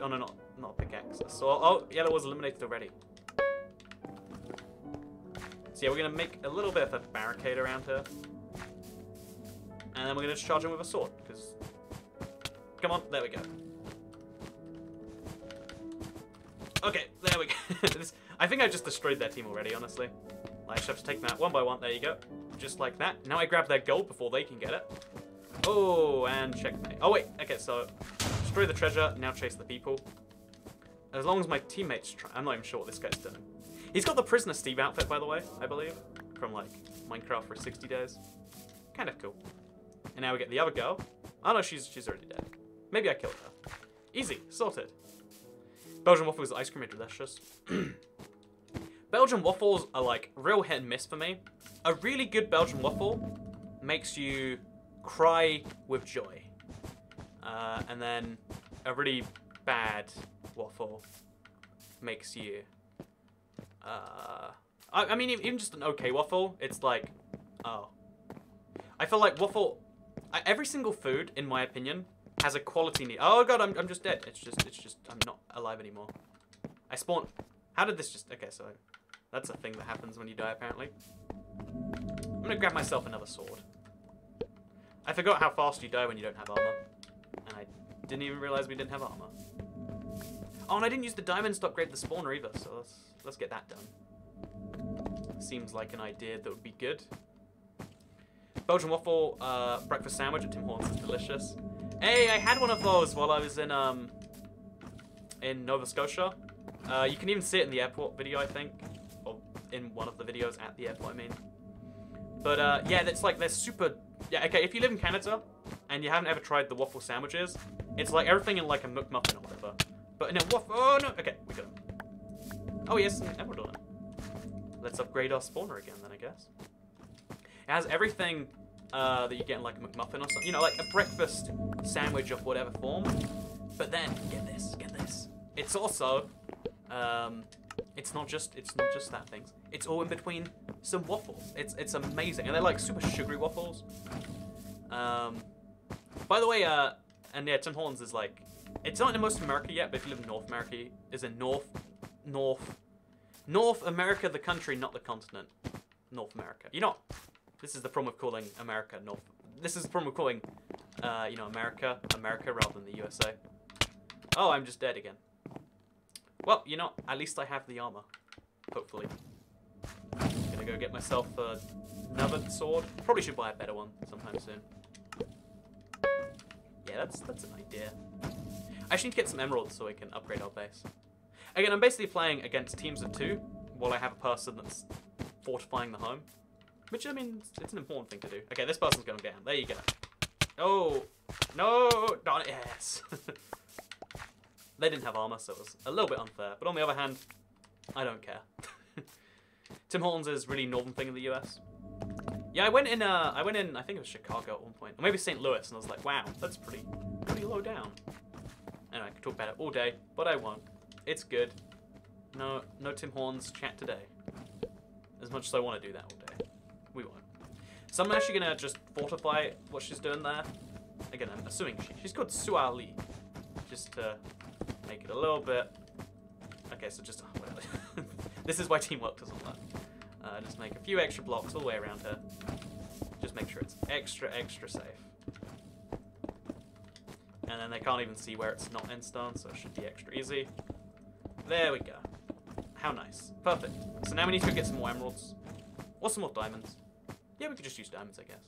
[SPEAKER 1] oh no, not a pickaxe. So, oh, yellow was eliminated already. So yeah, we're gonna make a little bit of a barricade around here. And then we're gonna just charge him with a sword, because, come on, there we go. Okay, there we go. I think I just destroyed their team already, honestly. I just have to take them out one by one. There you go. Just like that. Now I grab their gold before they can get it. Oh, and checkmate. Oh, wait. Okay, so destroy the treasure. Now chase the people. As long as my teammates try. I'm not even sure what this guy's doing. He's got the Prisoner Steve outfit, by the way, I believe. From, like, Minecraft for 60 days. Kind of cool. And now we get the other girl. Oh, no, she's already dead. Maybe I killed her. Easy. Sorted. Belgian waffles, ice cream are delicious. Belgian waffles are like real hit and miss for me. A really good Belgian waffle makes you cry with joy. And then a really bad waffle makes you... I mean, even just an okay waffle, it's like, oh. I feel like waffle... every single food, in my opinion, has a quality need. Oh god, I'm just dead. It's just, I'm not alive anymore. I spawned... How did this just... Okay, so... That's a thing that happens when you die, apparently. I'm gonna grab myself another sword. I forgot how fast you die when you don't have armor. And I didn't even realize we didn't have armor. Oh, and I didn't use the diamonds to upgrade the spawner either, so let's get that done. Seems like an idea that would be good. Belgian waffle breakfast sandwich at Tim Hortons is delicious. Hey, I had one of those while I was in Nova Scotia. You can even see it in the airport video, I think. Or in one of the videos at the airport, I mean. But, yeah, it's like, they're super... Yeah, okay, if you live in Canada, and you haven't ever tried the waffle sandwiches, it's like everything in, like, a McMuffin or whatever. But in a waffle... Oh, no! Okay, we got him. Oh, yes, an emerald on it. Let's upgrade our spawner again, then, I guess. It has everything that you get in, like, a McMuffin or something. You know, like, a breakfast sandwich of whatever form. But then, get this. It's also... it's not just that things. It's all in between some waffles. It's amazing, and they're like super sugary waffles. By the way, and yeah, Tim Hortons is like, it's not in most of America yet, but if you live in North America, is in North North America, the country, not the continent. North America. You know, this is the problem with calling America North. This is the problem with calling, you know, America rather than the USA. Oh, I'm just dead again. Well, you know, at least I have the armor. Hopefully. Gonna go get myself another sword. Probably should buy a better one sometime soon. Yeah, that's an idea. I actually need to get some emeralds so we can upgrade our base. Again, I'm basically playing against teams of 2 while I have a person that's fortifying the home. Which, I mean, it's an important thing to do. Okay, this person's going down. There you go. Oh, no, darn it, yes. They didn't have armor, so it was a little bit unfair. But on the other hand, I don't care. Tim Hortons is really northern thing in the US. Yeah, I went in, I think it was Chicago at one point. Or maybe St. Louis, and I was like, wow, that's pretty low down. Anyway, I could talk about it all day, but I won't. It's good. No Tim Hortons chat today. As much as I want to do that all day. We won't. So I'm actually going to just fortify what she's doing there. Again, I'm assuming she's called Suali. Just to make it a little bit... Okay, so just... well, this is why teamwork doesn't work. Just make a few extra blocks all the way around her. Just make sure it's extra safe. And then they can't even see where it's not in stone, so it should be extra easy. There we go. How nice. Perfect. So now we need to go get some more emeralds. Or some more diamonds. Yeah, we could just use diamonds, I guess.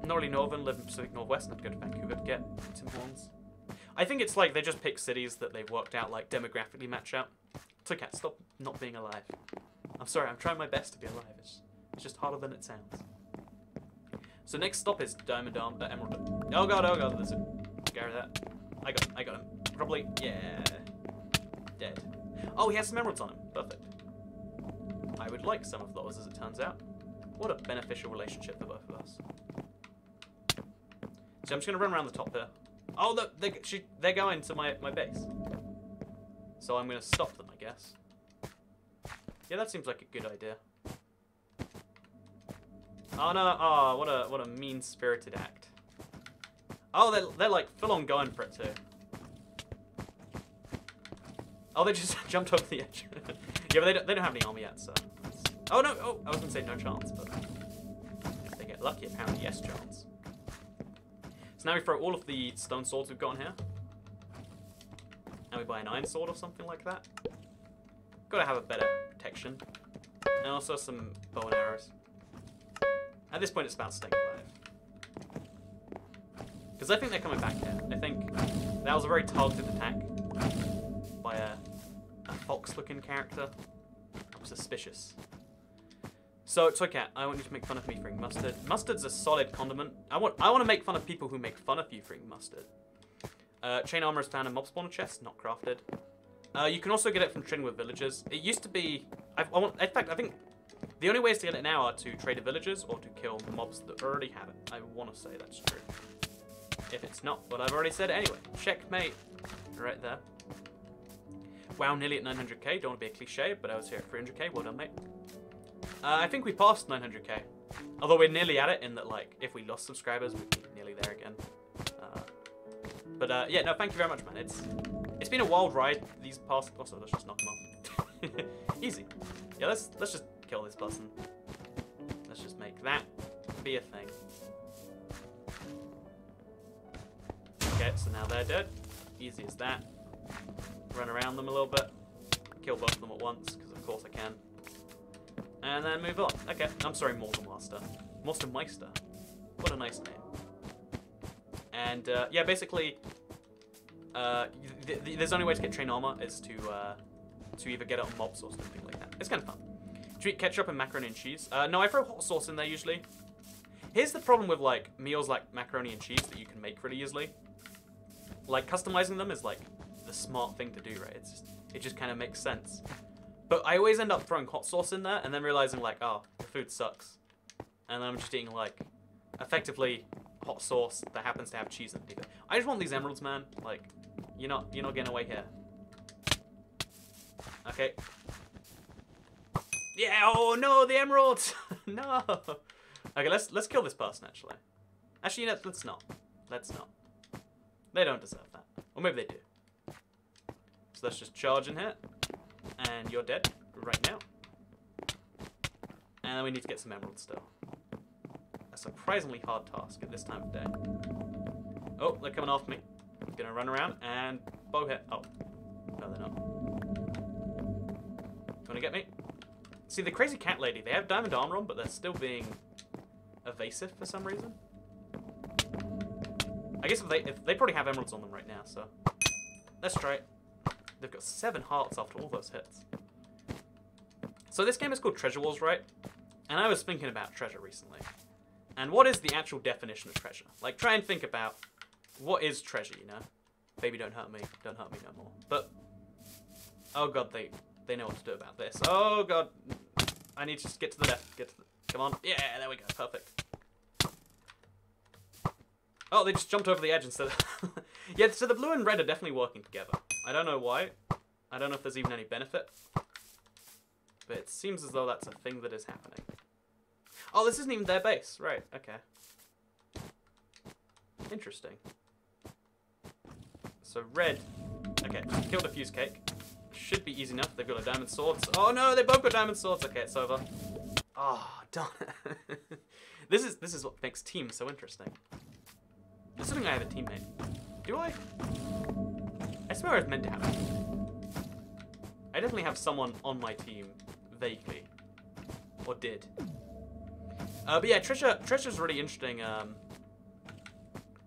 [SPEAKER 1] Not really northern, live in Pacific Northwest, and have to go to Vancouver to get Tim Hortons. I think it's like they just pick cities that they've worked out, like, demographically match out. It's okay, stop not being alive. I'm sorry, I'm trying my best to be alive. It's just harder than it sounds. So next stop is Emerald. Oh god, there's a guy with that. I got him. Probably, yeah. Dead. Oh, he has some emeralds on him. Perfect. I would like some of those, as it turns out. What a beneficial relationship for both of us. So I'm just going to run around the top here. Oh, they're going to my base. So I'm going to stop them, I guess. Yeah, that seems like a good idea. Oh no! Oh, what a mean-spirited act. Oh, they're like full on going for it too. Oh, they just jumped over the edge. Yeah, but they don't have any armor yet, so. Oh no! Oh, I was gonna say no chance, but if they get lucky, apparently yes chance. So now we throw all of the stone swords we've got in here, and we buy an iron sword or something like that. Gotta have a better protection, and also some bow and arrows. At this point, it's about staying alive. Because I think they're coming back here. I think that was a very targeted attack by a fox-looking character. I'm suspicious. So, Toycat, I want you to make fun of me for eating mustard. Mustard's a solid condiment. I want to make fun of people who make fun of you for eating mustard. Chain armor is found in mob spawner chests, not crafted. You can also get it from trading with villagers. It used to be... in fact, I think... The only ways to get it now are to trade with villagers or to kill the mobs that already have it. I want to say that's true. If it's not, but I've already said it anyway. Checkmate. Right there. Wow, nearly at 900k. Don't want to be a cliche, but I was here at 300k. Well done, mate. I think we passed 900k. Although we're nearly at it in that, like, if we lost subscribers, we'd be nearly there again. Yeah, no, thank you very much, man. It's been a wild ride these past... Also, let's just knock him off. Easy. Yeah, let's just kill this person. Let's just make that be a thing. Okay, so now they're dead. Easy as that. Run around them a little bit. Kill both of them at once, because of course I can. And then move on. Okay, I'm sorry, Mortal Master. Monster Meister. What a nice name. And, yeah, basically, there's only way to get train armor is to either get it on mobs or something like that. It's kind of fun. Do you eat ketchup and macaroni and cheese? No, I throw hot sauce in there usually. Here's the problem with like meals like macaroni and cheese that you can make really easily. Like customizing them is like the smart thing to do, right? It just kind of makes sense. But I always end up throwing hot sauce in there and then realizing like, oh, the food sucks. And then I'm just eating like effectively hot sauce that happens to have cheese in it. I just want these emeralds, man. Like, you're not getting away here. Okay. Yeah, oh no, the emeralds! No! Okay, let's kill this person, actually. Actually, let's not. Let's not. They don't deserve that. Or maybe they do. So let's just charge in here. And you're dead right now. And then we need to get some emeralds still. A surprisingly hard task at this time of day. Oh, they're coming after me. I'm gonna run around and bow hit. Oh. No, they're not. Wanna get me? See, the crazy cat lady, they have diamond armor on, but they're still being evasive for some reason. I guess if they probably have emeralds on them right now, so let's try it. They've got 7 hearts after all those hits. So this game is called Treasure Wars, right? And I was thinking about treasure recently. And what is the actual definition of treasure? Like, try and think about what is treasure, you know? Baby, don't hurt me. Don't hurt me no more. But, oh god, they know what to do about this. Oh god. I need to just get to the left. Come on. Yeah, there we go. Perfect. Oh, they just jumped over the edge instead of... Yeah, so the blue and red are definitely working together. I don't know why. I don't know if there's even any benefit. But it seems as though that's a thing that is happening. Oh, this isn't even their base. Right, okay. Interesting. So red... Okay, killed a fuse cake. Should be easy enough. They've got a diamond swords. Oh no, they both got diamond swords. Okay, it's over. Oh, darn it. This is what makes teams so interesting. Assuming I have a teammate. Do I? I swear I was meant to have it. I definitely have someone on my team, vaguely. Or did. But yeah, treasure's really interesting.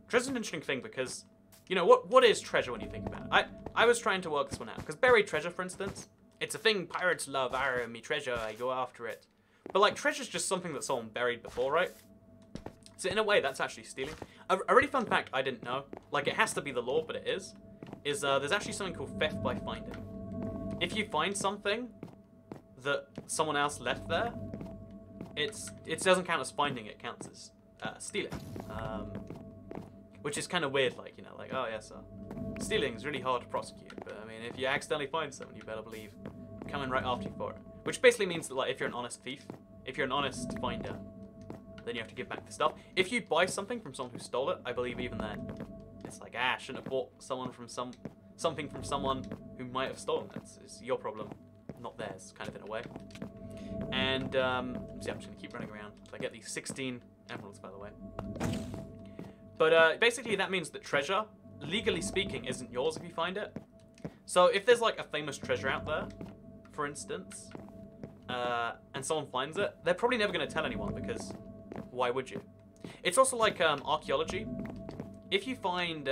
[SPEAKER 1] Treasure's an interesting thing because, you know, what is treasure when you think about it? I was trying to work this one out. Because buried treasure, for instance, it's a thing pirates love. Arr, me treasure, I go after it. But like, treasure's just something that someone buried before, right? So in a way, that's actually stealing. A really fun fact I didn't know, like it has to be the law, but it is there's actually something called theft by finding. If you find something that someone else left there, it doesn't count as finding, it counts as stealing. Which is kind of weird, like, you know, like, oh yeah, so stealing is really hard to prosecute, but I mean, if you accidentally find something, you better believe coming right after you for it. Which basically means that, like, if you're an honest thief, if you're an honest finder, then you have to give back the stuff. If you buy something from someone who stole it, I believe even then, it's like, I shouldn't have bought something from someone who might have stolen it. It's your problem, not theirs, kind of in a way. And, see, I'm just going to keep running around. So I get these 16 emeralds, by the way. But basically that means that treasure, legally speaking, isn't yours if you find it. So if there's like a famous treasure out there, for instance, and someone finds it, they're probably never going to tell anyone because why would you? It's also like archaeology. If you find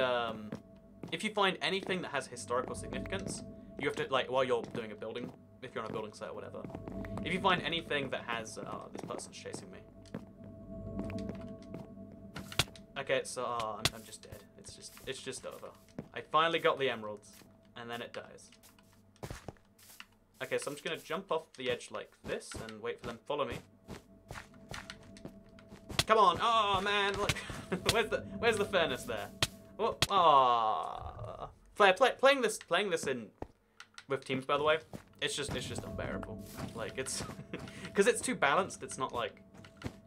[SPEAKER 1] anything that has historical significance, you have to, like, while you're doing a building, if you're on a building site or whatever, if you find anything that has, this person's chasing me. Okay, so I'm just dead. It's just over. I finally got the emeralds, and then it dies. Okay, so I'm just gonna jump off the edge like this and wait for them to follow me. Come on! Oh man, look, where's the fairness there? Oh, ah, playing this in with teams, by the way, it's just unbearable. Like it's because it's too balanced. It's not like.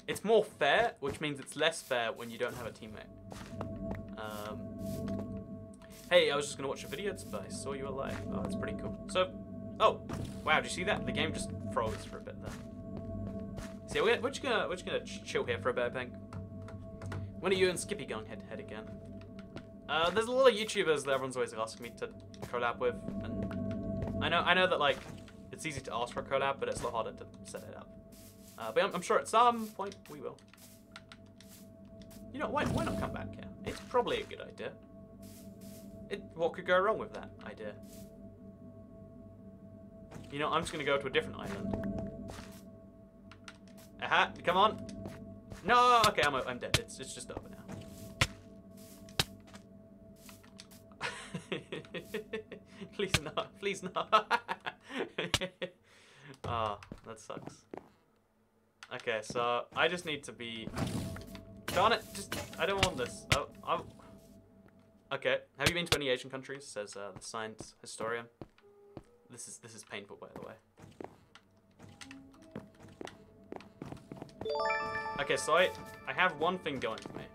[SPEAKER 1] It's more fair, which means it's less fair when you don't have a teammate. Hey, I was just going to watch a video, but I saw you were live. Oh, that's pretty cool. So, oh, wow, did you see that? The game just froze for a bit there. So yeah, we're just gonna chill here for a bit, I think. When are you and Skippy going head-to-head again? There's a lot of YouTubers that everyone's always asking me to collab with, and I know that, like, it's easy to ask for a collab, but it's a lot harder to set it up. But I'm sure at some point we will. You know, why not come back here? It's probably a good idea. What could go wrong with that idea? You know, I'm just gonna go to a different island. Aha! Come on! No! Okay, I'm dead. It's just over now. Please no! Please no! Ah, that sucks. Okay, so I just need to be... Darn it! I don't want this. Oh, okay. Have you been to any Asian countries? Says the science historian. This is painful, by the way. Okay, so I have one thing going for me,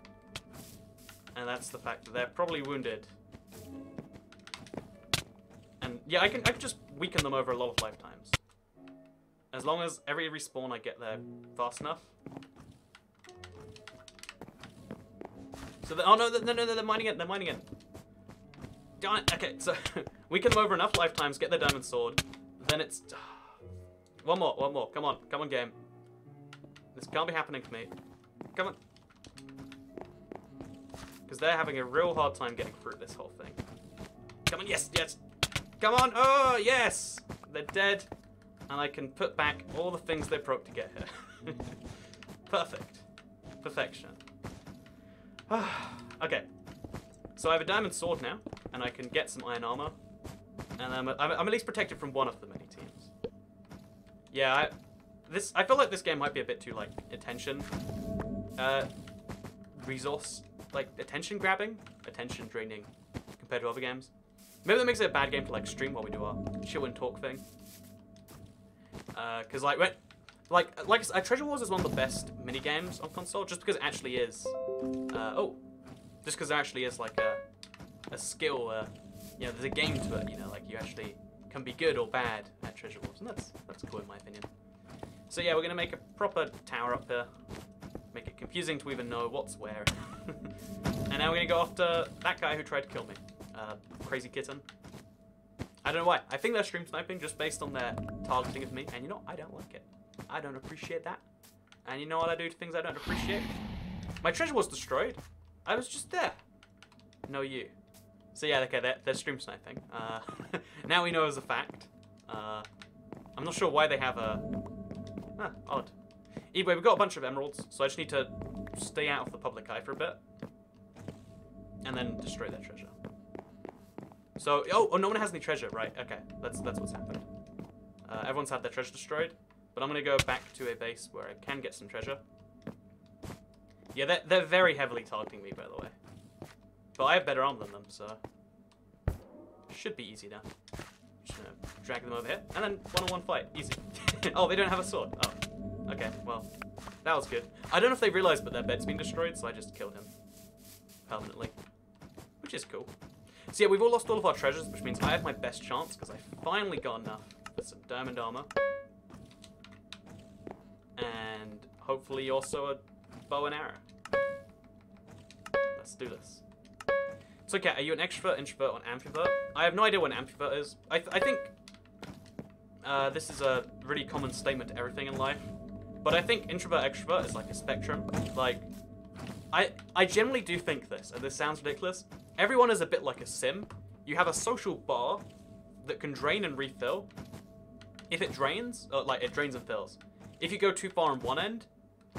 [SPEAKER 1] and that's the fact that they're probably wounded. And yeah, I can just weaken them over a lot of lifetimes. As long as every respawn I get there fast enough. So, oh no, they're mining it, they're mining it. Darn it, okay, so weaken them over enough lifetimes, get their diamond sword, then it's... one more, come on game. This can't be happening to me. Come on. Because they're having a real hard time getting through this whole thing. Come on, yes. Come on, oh, yes. They're dead. And I can put back all the things they broke to get here. Perfect. Perfection. Okay. So I have a diamond sword now, and I can get some iron armor. And I'm at least protected from one of the many teams. Yeah, I feel like this game might be a bit too, like, attention draining compared to other games. Maybe that makes it a bad game to, like, stream while we do our chill and talk thing. Because, Treasure Wars is one of the best mini games on console, just because it actually is. Just because there actually is, like, a skill. You know, there's a game to it. You know, like, you actually can be good or bad at Treasure Wars, and that's cool in my opinion. So yeah, we're gonna make a proper tower up here, make it confusing to even know what's where. And now we're gonna go after that guy who tried to kill me, Crazy Kitten. I don't know why. I think they're stream sniping just based on their targeting of me, and you know, I don't like it. I don't appreciate that. And you know what I do to things I don't appreciate? My treasure was destroyed. I was just there. No, you. So yeah, okay, they're stream sniping. Now we know as a fact. I'm not sure why they have a... odd. Anyway, we've got a bunch of emeralds, so I just need to stay out of the public eye for a bit. And then destroy their treasure. So, oh, no one has any treasure, right? Okay, that's what's happened. Everyone's had their treasure destroyed, but I'm gonna go back to a base where I can get some treasure. Yeah, they're very heavily targeting me, by the way. But I have better armor than them, so should be easy now. Just gonna drag them over here, and then one-on-one fight, easy. Oh, they don't have a sword. Oh, okay, well, that was good. I don't know if they realized, but their bed's been destroyed, so I just killed him permanently, which is cool. So yeah, we've all lost all of our treasures, which means I have my best chance, because I finally got enough for some diamond armor. And hopefully also a bow and arrow. Let's do this. So okay, are you an extrovert, introvert, or an ambivert? I have no idea what an ambivert is. I think this is a really common statement to everything in life. But I think introvert, extrovert is like a spectrum. Like, I generally do think this, and this sounds ridiculous. Everyone is a bit like a sim. You have a social bar that can drain and refill. If it drains, like it drains and fills. If you go too far on one end,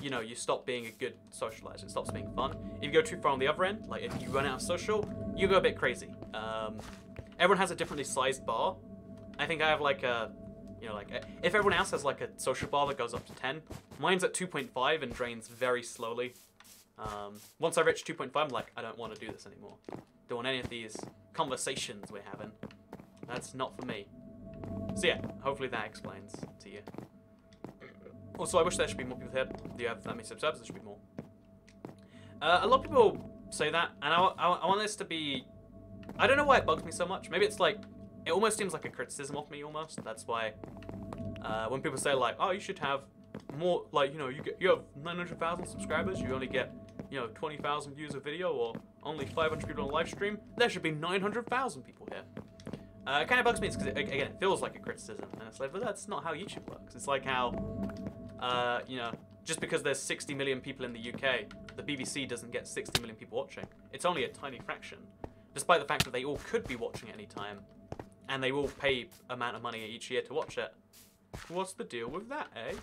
[SPEAKER 1] you know, you stop being a good socializer. It stops being fun. If you go too far on the other end, like if you run out of social, you go a bit crazy. Everyone has a differently sized bar. I think I have like a, you know, like if everyone else has like a social bar that goes up to 10, mine's at 2.5 and drains very slowly. Once I reach 2.5, I'm like, I don't want to do this anymore. Don't want any of these conversations we're having. That's not for me. So yeah, hopefully that explains to you. Also, I wish there should be more people here. Do you have that many subscribers? There should be more. A lot of people say that, and I want this to be... I don't know why it bugs me so much. Maybe it's like... It almost seems like a criticism of me, almost. That's why... when people say, like, oh, you should have more... Like, you know, you have 900,000 subscribers. You only get, you know, 20,000 views a video, or only 500 people on a live stream. There should be 900,000 people here. It kind of bugs me because, again, it feels like a criticism. And it's like, but that's not how YouTube works. It's like how... you know, just because there's 60 million people in the UK, the BBC doesn't get 60 million people watching. It's only a tiny fraction, despite the fact that they all could be watching at any time, and they will pay amount of money each year to watch it. What's the deal with that, eh?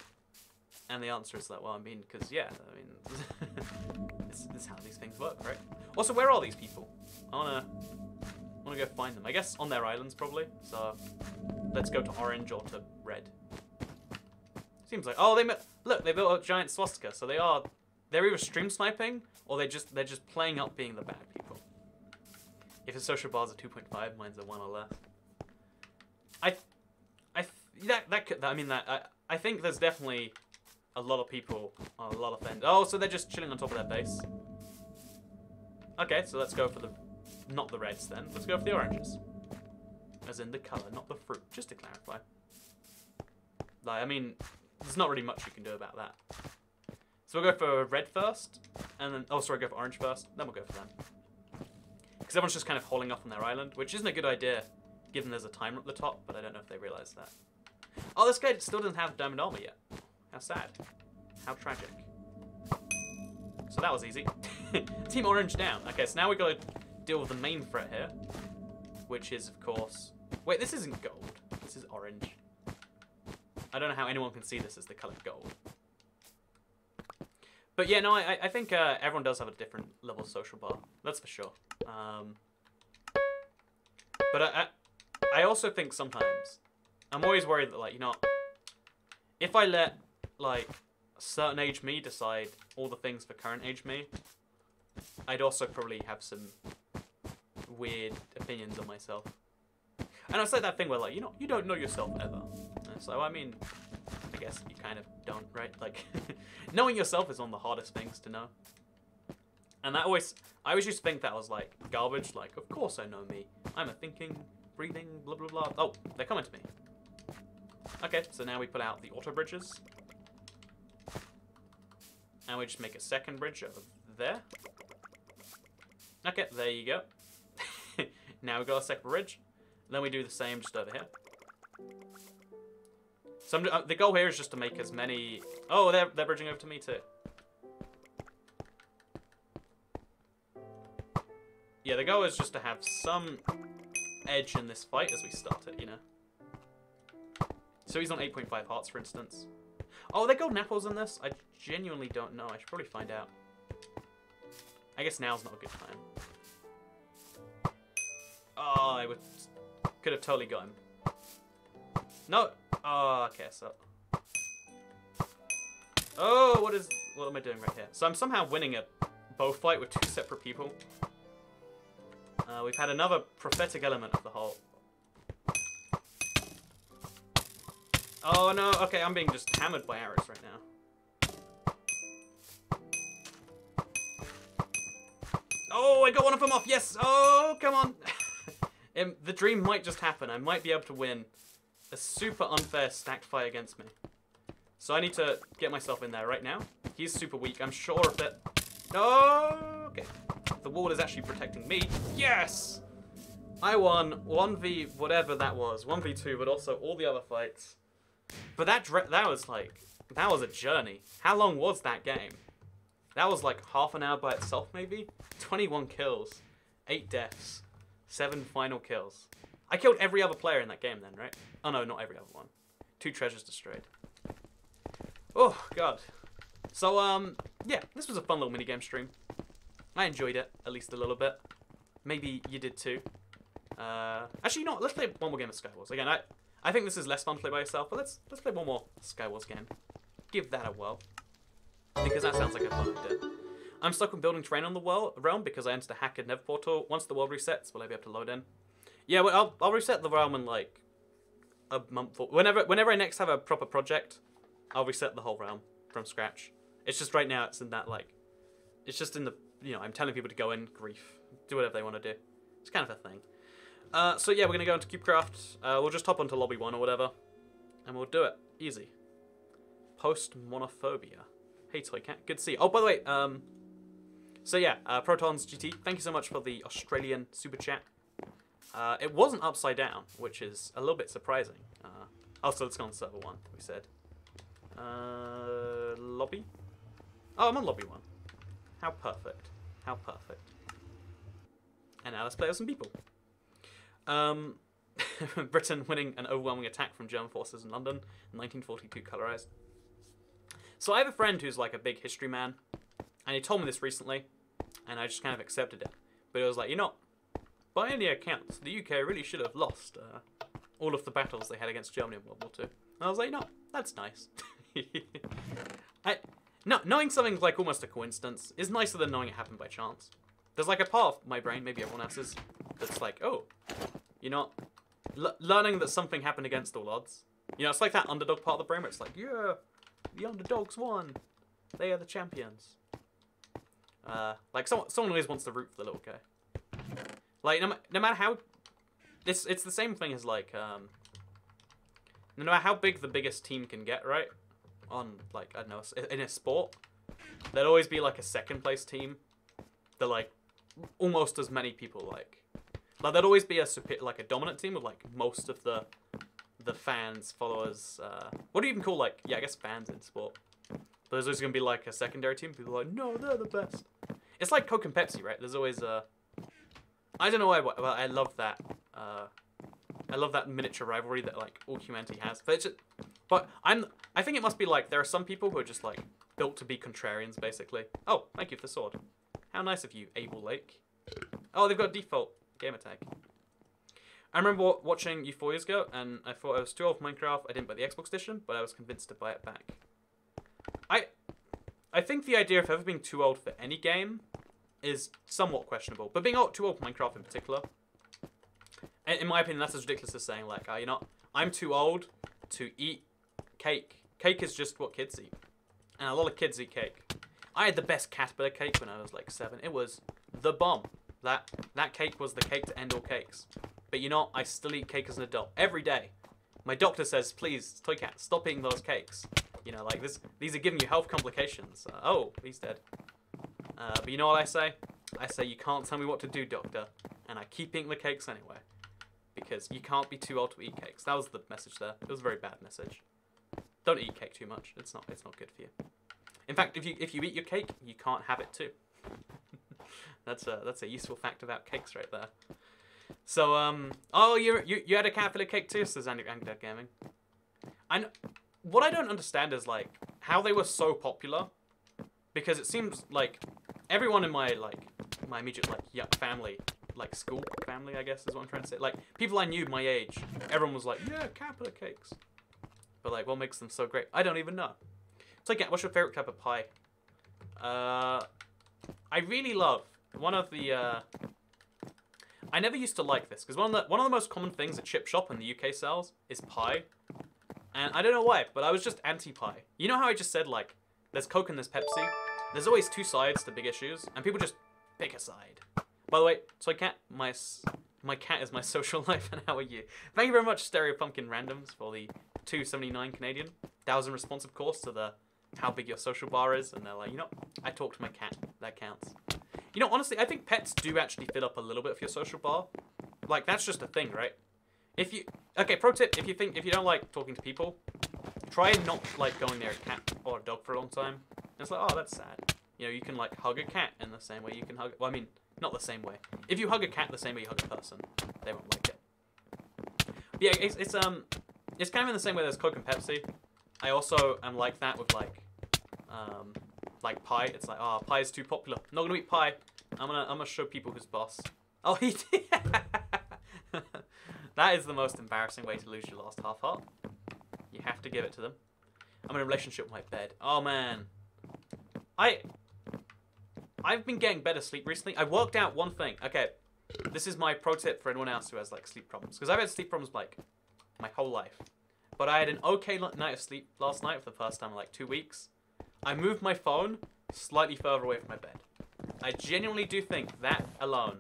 [SPEAKER 1] And the answer is that, well, I mean, because, yeah, I mean, this is how these things work, right? Also, where are these people? I wanna go find them. I guess on their islands, probably. So, let's go to orange or to red. Seems like, oh, look, they built a giant swastika, so they're either stream sniping or they're just playing up being the bad people. If his social bar's a 2.5, mine's a 1 or less. I think there's definitely a lot of people on a lot of ends. Oh, so they're just chilling on top of their base. Okay, so let's go for not the reds then. Let's go for the oranges. as in the colour, not the fruit, just to clarify. Like, I mean, there's not really much you can do about that. So we'll go for red first, and then, oh sorry, go for orange first, then we'll go for them. Because everyone's just kind of holding off on their island, which isn't a good idea, given there's a timer at the top, but I don't know if they realise that. Oh, this guy still doesn't have diamond armor yet. How sad. How tragic. So that was easy. Team Orange down. Okay, so now we've got to deal with the main threat here, which is, of course... Wait, this isn't gold. This is orange. I don't know how anyone can see this as the colour gold. But yeah, no, I think everyone does have a different level social bar. That's for sure. But I also think sometimes... I'm always worried that, like, you know... If I let, like, certain age me decide all the things for current age me, I'd also probably have some weird opinions on myself. And it's like that thing where, like, you don't know yourself ever. And so, I mean, I guess you kind of don't, right? Like, knowing yourself is one of the hardest things to know. And I always used to think that was, like, garbage. Like, of course I know me. I'm a thinking, breathing, blah, blah, blah. Oh, they're coming to me. Okay, so now we put out the auto bridges. And we just make a second bridge over there. Okay, there you go. Now we've got a second bridge. Then we do the same just over here. So the goal here is just to make as many... Oh, they're bridging over to me too. Yeah, the goal is just to have some edge in this fight as we start it, you know. So he's on 8.5 hearts, for instance. Oh, are there golden apples in this? I genuinely don't know. I should probably find out. I guess now's not a good time. Oh, could have totally got him. No. Oh, okay, so... Oh, what am I doing right here? So I'm somehow winning a bow fight with two separate people. We've had another prophetic element of the whole... Oh no, okay, I'm being just hammered by arrows right now. Oh, I got one of them off, yes! Oh, come on! The dream might just happen. I might be able to win a super unfair stacked fight against me. So I need to get myself in there right now. He's super weak, I'm sure of it. Oh, okay. The wall is actually protecting me. Yes! I won 1v whatever that was. 1v2, but also all the other fights. But that was a journey. How long was that game? That was like half an hour by itself, maybe? 21 kills, 8 deaths, 7 final kills. I killed every other player in that game then, right? Oh no, not every other one. 2 treasures destroyed. Oh, God. So, yeah, this was a fun little minigame stream. I enjoyed it, at least a little bit. Maybe you did too. Actually, you know what? Let's play one more game of Skywars. Again, I think this is less fun to play by yourself, but let's play one more Skywars game. Give that a whirl. Because that sounds like a fun idea. I'm stuck with building terrain on the realm because I entered a hacked Nev portal. Once the world resets, will I be able to load in? Yeah, well, I'll reset the realm in like a month or whenever I next have a proper project, I'll reset the whole realm from scratch. It's just right now it's in that like, it's just in the, you know, I'm telling people to go in, grief, do whatever they want to do. It's kind of a thing. So yeah, we're going to go into Cubecraft. We'll just hop onto lobby 1 or whatever. And we'll do it. Easy. Post-monophobia. Hey, Toy Cat. Good to see you. Oh, by the way, so yeah, Protons GT, thank you so much for the Australian super chat. It wasn't upside down, which is a little bit surprising. Also, let's go on server 1, we said. Lobby? Oh, I'm on lobby 1. How perfect. How perfect. And now let's play with some people. Britain winning an overwhelming attack from German forces in London, 1942 colorized. So I have a friend who's like a big history man, and he told me this recently, and I just kind of accepted it. But it was like, you know, by any accounts, the UK really should have lost all of the battles they had against Germany in World War II. And I was like, no, that's nice. Knowing something's like almost a coincidence is nicer than knowing it happened by chance. There's like a part of my brain, maybe everyone else's, that's like, oh, you know, learning that something happened against all odds. You know, it's like that underdog part of the brain where it's like, yeah, the underdogs won. They are the champions. Like someone always wants to root for the little guy. Like no matter how it's the same thing as like no matter how big the biggest team can get, right? On like I don't know, in a sport, there'll always be like a second place team. That like almost as many people like there'd always be a like a dominant team with like most of the fans, followers. What do you even call like I guess fans in sport? But there's always gonna be like a secondary team. People are like, no, they're the best. It's like Coke and Pepsi, right? There's always I don't know why, but I love that. I love that miniature rivalry that like all humanity has. But it's just, I think it must be like there are some people who are just like built to be contrarians, basically. Oh, thank you for the sword. How nice of you, Abel Lake. Oh, they've got default gamer tag. I remember watching you 4 years ago, and I thought I was too old for Minecraft. I didn't buy the Xbox edition, but I was convinced to buy it back. I think the idea of ever being too old for any game is somewhat questionable. But being too old for Minecraft in particular, in my opinion, that's as ridiculous as saying, like, I'm too old to eat cake. Cake is just what kids eat. And a lot of kids eat cake. I had the best Caterpillar cake when I was like 7. It was the bomb. That cake was the cake to end all cakes. But you know, I still eat cake as an adult. Every day. My doctor says, please, Toy Cat, stop eating those cakes. You know, like this. These are giving you health complications. Oh, he's dead. But you know what I say? I say, you can't tell me what to do, doctor. And I keep eating the cakes anyway. Because you can't be too old to eat cakes. That was the message there. It was a very bad message. Don't eat cake too much. It's not good for you. In fact, if you eat your cake, you can't have it too. That's a useful fact about cakes right there. So oh, you had a Caterpillar cake too, says Andy Gaming. What I don't understand is like how they were so popular, because it seems like everyone in my immediate family, like school family, I guess is what I'm trying to say. Like people I knew my age, everyone was like, yeah, Caterpillar cakes. But like, what makes them so great? I don't even know. It's like, what's your favorite type of pie? I really love one of the. I never used to like this because one of the most common things at Chip Shop in the UK sells is pie, and I don't know why, but I was just anti-pie. You know how I just said like, there's Coke and there's Pepsi. There's always two sides to big issues, and people just pick a side. By the way, Toy Cat, my cat is my social life, and how are you? Thank you very much, Stereo Pumpkin Randoms, for the $2.79 Canadian. That was in response, of course, to the how big your social bar is, and they're like, you know, I talk to my cat, that counts. You know, honestly, I think pets do actually fill up a little bit of your social bar. Like, that's just a thing, right? Okay, pro tip, if you don't like talking to people, try not, like, going near a cat or a dog for a long time. And it's like, oh, that's sad. You know, you can, like, hug a cat in the same way you can hug, well, I mean, not the same way. If you hug a cat the same way you hug a person, they won't like it. But yeah, it's kind of in the same way as Coke and Pepsi. I also am like that with, like pie. It's like, oh, pie is too popular. I'm not gonna eat pie. I'm gonna show people who's boss. Oh, he did. That is the most embarrassing way to lose your last half heart. You have to give it to them. I'm in a relationship with my bed. Oh man, I've been getting better sleep recently. I worked out one thing. Okay, this is my pro tip for anyone else who has like sleep problems, because I've had sleep problems like my whole life. But I had an okay night of sleep last night for the first time in like 2 weeks. I moved my phone slightly further away from my bed. I genuinely do think that alone,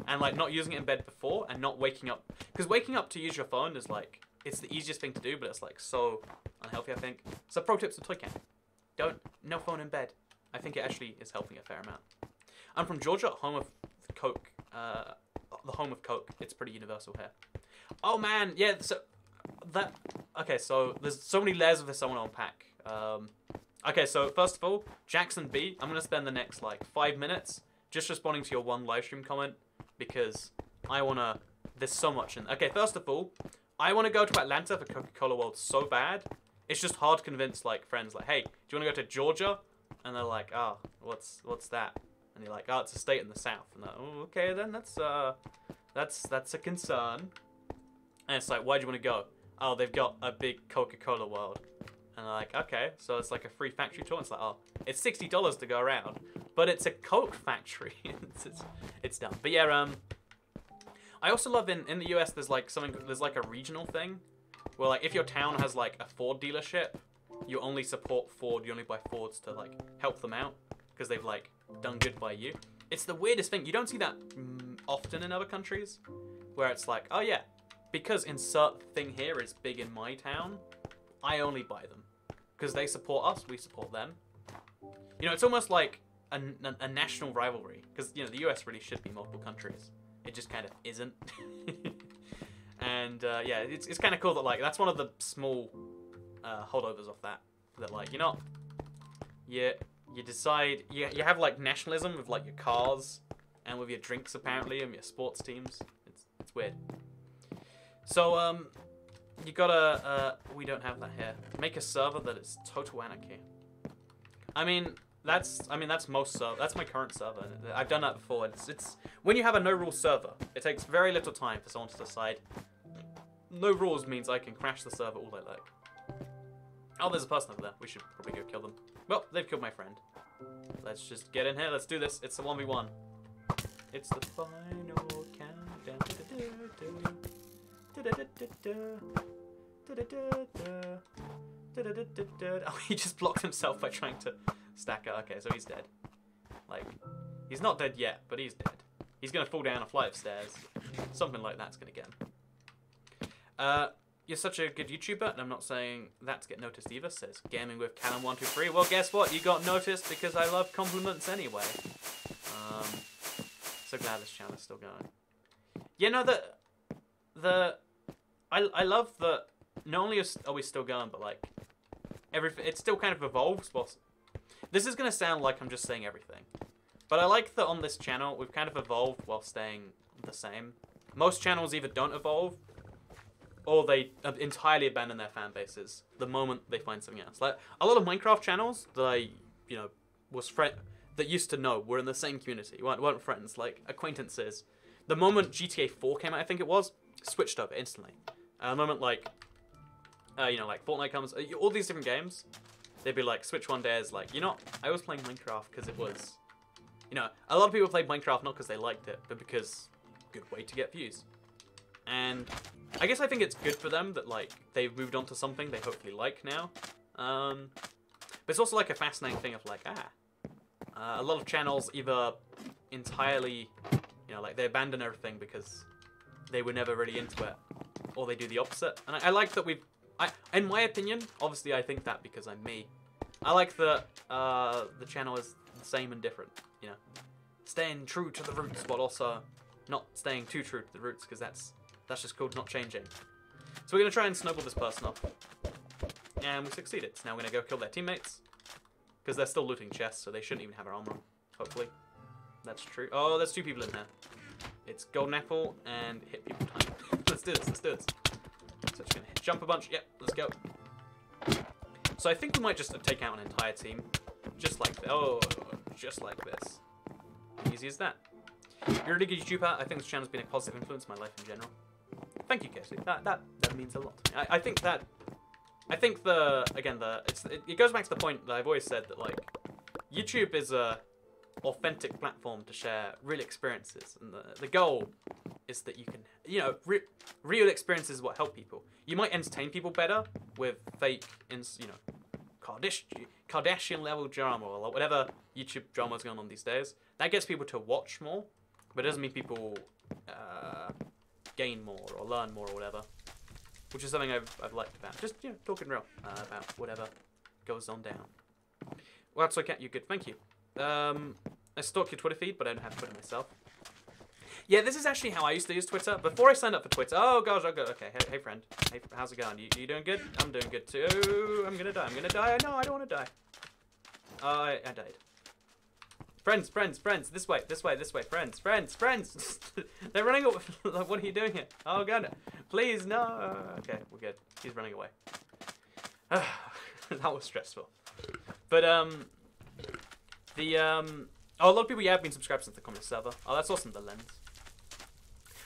[SPEAKER 1] and like not using it in bed before and not waking up, because waking up to use your phone is like, it's the easiest thing to do, but it's like so unhealthy, I think. So pro tips to Toy Cat. No phone in bed. I think it actually is helping a fair amount. I'm from Georgia, home of Coke, the home of Coke. It's pretty universal here. Oh man, yeah, okay, so there's so many layers of this I want to unpack. Okay, so first of all, Jackson B, I'm going to spend the next like 5 minutes just responding to your one livestream comment, because there's so much in. Okay, first of all, I want to go to Atlanta for Coca-Cola World so bad. It's just hard to convince like friends like, hey, do you want to go to Georgia? And they're like, oh, what's that? And you're like, oh, it's a state in the South. And they're like, oh, okay, then that's a concern. And it's like, why do you want to go? Oh, they've got a big Coca-Cola World. And they're like, okay, so it's like a free factory tour. And it's like, oh, it's $60 to go around, but it's a Coke factory. it's dumb. But yeah, I also love in the US, there's like a regional thing where like if your town has like a Ford dealership, you only support Ford. You only buy Fords to like help them out because they've like done good by you. It's the weirdest thing. You don't see that often in other countries. where it's like, oh yeah, because insert thing here is big in my town, I only buy them. Because they support us, we support them. You know, it's almost like a national rivalry. Because, you know, the US really should be multiple countries. It just kind of isn't. And, yeah, it's kind of cool that, like, that's one of the small holdovers of that. That, like, you know, you decide, you have, like, nationalism with, like, your cars and with your drinks, apparently, and your sports teams. It's weird. So, you gotta, we don't have that here. Make a server that is total anarchy. I mean, that's most server. That's my current server. I've done that before. It's when you have a no rules server, it takes very little time for someone to decide. No rules means I can crash the server all I like. Oh, there's a person over there. We should probably go kill them. Well, they've killed my friend. Let's just get in here. Let's do this. It's a 1v1. It's the final countdown. Oh, he just blocked himself by trying to stack it. Okay, so he's dead. Like, he's not dead yet, but he's dead. He's gonna fall down a flight of stairs. Something like that's gonna get him. You're such a good YouTuber, and I'm not saying that to get noticed either, says Gaming with Callum123. Well, guess what? You got noticed because I love compliments anyway. So glad this channel is still going. You know, I love that not only are we still going, but like everything, it still kind of evolves. Well, this is gonna sound like I'm just saying everything, but I like that on this channel we've kind of evolved while staying the same. Most channels either don't evolve or they entirely abandon their fan bases the moment they find something else. Like a lot of Minecraft channels that I, you know, that used to know were in the same community, weren't friends, like acquaintances. The moment GTA 4 came out, I think it was, switched over instantly. The moment like, you know, like Fortnite comes, all these different games, they'd be like, switch one day as like, you know, I was playing Minecraft because it was, you know, a lot of people played Minecraft not because they liked it, but because good way to get views. And I guess I think it's good for them that like they've moved on to something they hopefully like now. But it's also like a fascinating thing of like, a lot of channels either entirely, you know, like they abandon everything because they were never really into it, or they do the opposite. And I like that in my opinion, obviously I think that because I'm me, I like that the channel is the same and different, you know, staying true to the roots, but also not staying too true to the roots, because that's just called not changing. So we're gonna try and snowball this person off, and we succeeded. So now we're gonna go kill their teammates, because they're still looting chests, so they shouldn't even have our armor on, hopefully. That's true. Oh, there's two people in there. It's golden apple and hit people time. Let's do this, let's do this. So just gonna jump a bunch. Yep, let's go. So I think we might just take out an entire team. Just like this. Oh, just like this. Easy as that. You're a really good YouTuber. I think this channel's been a positive influence in my life in general. Thank you, Casey. That means a lot to me. I think it goes back to the point that I've always said that like YouTube is a authentic platform to share real experiences, and the goal is that you can, you know, real experiences is what help people. You might entertain people better with fake, you know, Kardashian level drama or whatever YouTube drama's going on these days. That gets people to watch more, but it doesn't mean people gain more or learn more or whatever. Which is something I've liked about. Just, you know, talking real about whatever goes on down. Well, that's okay. You're good. Thank you. I stalk your Twitter feed, but I don't have Twitter myself. Yeah, this is actually how I used to use Twitter. Before I signed up for Twitter. Oh, gosh. Oh, good. Okay. Hey, friend. Hey, how's it going? You doing good? I'm doing good, too. I'm going to die. I'm going to die. No, I don't want to die. I died. Friends. This way. Friends. They're running away. What are you doing here? Oh, God. Please, no. Okay, we're good. He's running away. That was stressful. But, oh, a lot of people, have been subscribed since the communist server. Oh, that's awesome, the lens.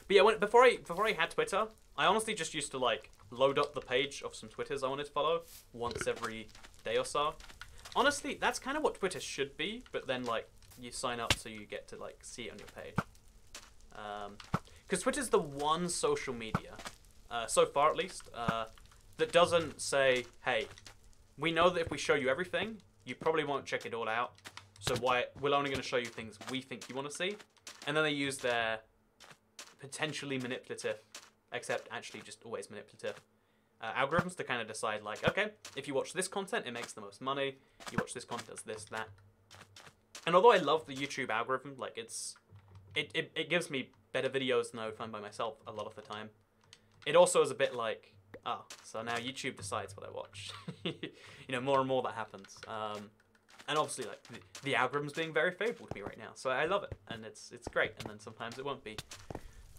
[SPEAKER 1] But yeah, before I had Twitter, I honestly just used to, like, load up the page of some Twitters I wanted to follow once every day or so. Honestly, that's kind of what Twitter should be, but then, like, you sign up so you get to, like, see it on your page. Because Twitter's the one social media, so far at least, that doesn't say, hey, we know that if we show you everything, you probably won't check it all out. So we're only going to show you things we think you want to see. And then they use their potentially manipulative, except actually just always manipulative. Algorithms to kind of decide, like, okay, if you watch this content, it makes the most money. You watch this content, does this, that. And although I love the YouTube algorithm, like, it gives me better videos than I would find by myself a lot of the time. It also is a bit like, oh, so now YouTube decides what I watch. You know, more and more that happens. And obviously, like, the algorithm's being very favorable to me right now, so I love it, and it's great, and then sometimes it won't be.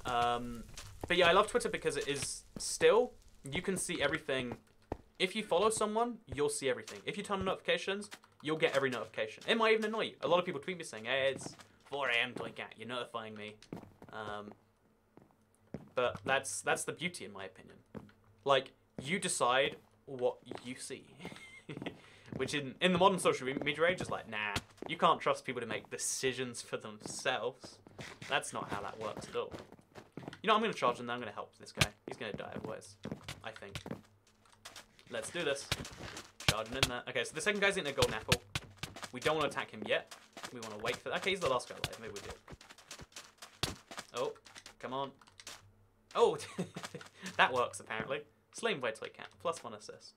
[SPEAKER 1] But yeah, I love Twitter because it is still, you can see everything. If you follow someone, you'll see everything. If you turn on notifications, you'll get every notification. It might even annoy you. A lot of people tweet me saying, hey, it's 4 AM, Toycat, you're notifying me. But that's the beauty, in my opinion. Like, you decide what you see. Which in the modern social media age is like, nah, you can't trust people to make decisions for themselves. That's not how that works at all. You know, I'm going to charge him now. I'm going to help this guy. He's going to die otherwise, I think. Let's do this. Charging in there. Okay, so the second guy's eating a golden apple. We don't want to attack him yet. We want to wait for that. Okay, he's the last guy alive. Maybe we do. Oh, come on. Oh, that works apparently. Slain by Toycat. +1 assist.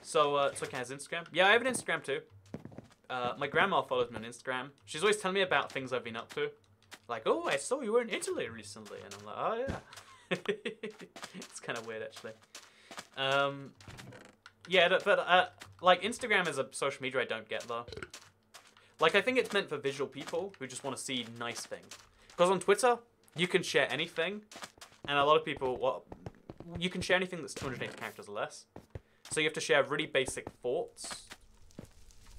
[SPEAKER 1] So, Toycat has Instagram. Yeah, I have an Instagram too. My grandma follows me on Instagram. She's always telling me about things I've been up to. Like, oh, I saw you were in Italy recently. And I'm like, oh, yeah. It's kind of weird, actually. Yeah, but like, Instagram is a social media I don't get, though. Like, I think it's meant for visual people who just want to see nice things. Because on Twitter, you can share anything. And a lot of people, well, you can share anything that's 280 characters or less. So you have to share really basic thoughts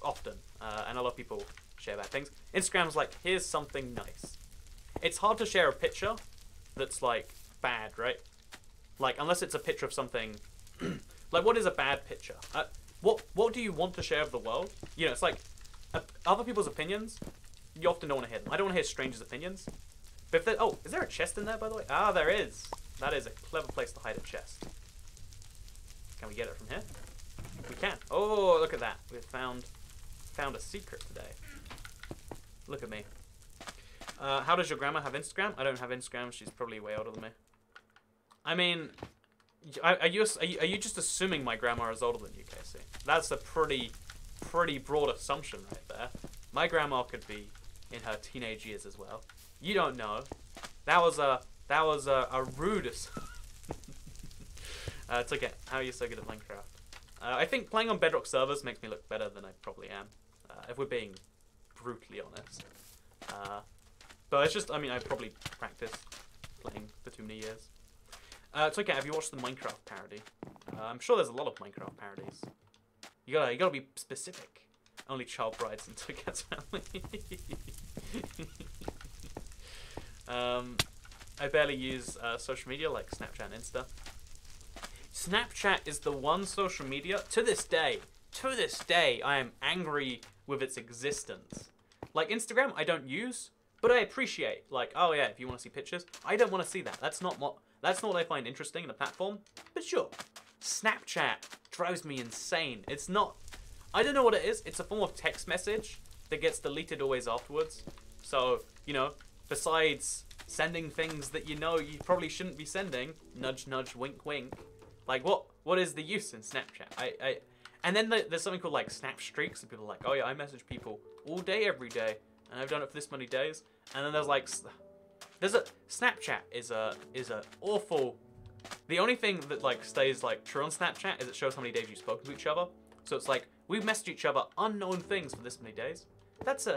[SPEAKER 1] often. And a lot of people share bad things. Instagram's like, here's something nice. It's hard to share a picture that's, like, bad, right? Like, unless it's a picture of something... like, what is a bad picture? What do you want to share of the world? You know, it's like, other people's opinions, you often don't want to hear them. I don't want to hear strangers' opinions. But if oh, is there a chest in there, by the way? Ah, there is. That is a clever place to hide a chest. Can we get it from here? We can. Oh, look at that. We've found a secret today. Look at me. How does your grandma have Instagram? I don't have Instagram. She's probably way older than me. I mean, are you just assuming my grandma is older than you, Casey? That's a pretty broad assumption right there. My grandma could be in her teenage years as well. You don't know. That was a rude assumption. It's okay. How are you so good at Minecraft? I think playing on Bedrock servers makes me look better than I probably am, if we're being brutally honest. But it's just, I mean, I probably practiced playing for too many years. It's okay. Have you watched the Minecraft parody? I'm sure there's a lot of Minecraft parodies. You gotta be specific. Only child brides and Toycat's family. I barely use social media like Snapchat and Insta. Snapchat is the one social media, to this day, I am angry with its existence. Like, Instagram, I don't use, but I appreciate. Like, oh yeah, if you want to see pictures, I don't want to see that. That's not what I find interesting in a platform, but sure. Snapchat drives me insane. It's not, I don't know what it is. It's a form of text message that gets deleted always afterwards. So, you know, besides sending things that you know you probably shouldn't be sending, nudge, nudge, wink, wink. Like, what is the use in Snapchat? And then there's something called, like, Snap Streaks, and people are like, oh yeah, I message people all day, every day, and I've done it for this many days. And then there's, like, Snapchat is a awful, the only thing that, like, stays, like, true on Snapchat is it shows how many days you've spoken to each other. So it's like, we've messaged each other unknown things for this many days. That's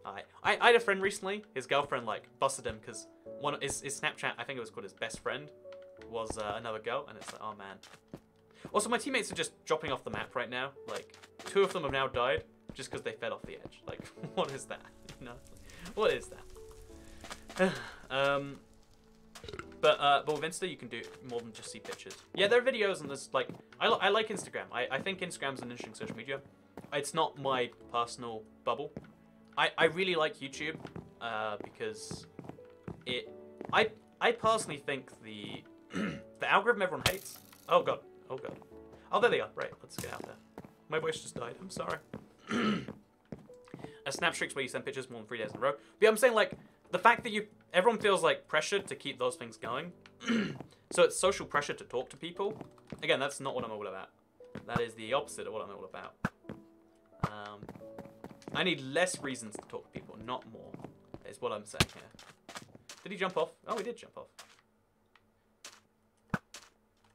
[SPEAKER 1] I had a friend recently, his girlfriend, like, busted him, because his Snapchat, I think it was called his best friend, was another girl, and it's like, oh man. Also, my teammates are just dropping off the map right now. Like, 2 of them have now died just because they fell off the edge. Like, what is that? You know, what is that? But with Insta, you can do more than just see pictures. Yeah, there are videos, and there's, like, I like Instagram. I think Instagram's an interesting social media. It's not my personal bubble. I really like YouTube because I personally think the algorithm everyone hates. Oh god. Oh god. Oh, there they are. Right, let's get out there. My voice just died. I'm sorry. a snap streaks where you send pictures more than 3 days in a row. But yeah, I'm saying like the fact that everyone feels like pressured to keep those things going. So it's social pressure to talk to people. Again, that's not what I'm all about. That is the opposite of what I'm all about. I need less reasons to talk to people, not more, is what I'm saying here. Did he jump off? Oh, he did jump off.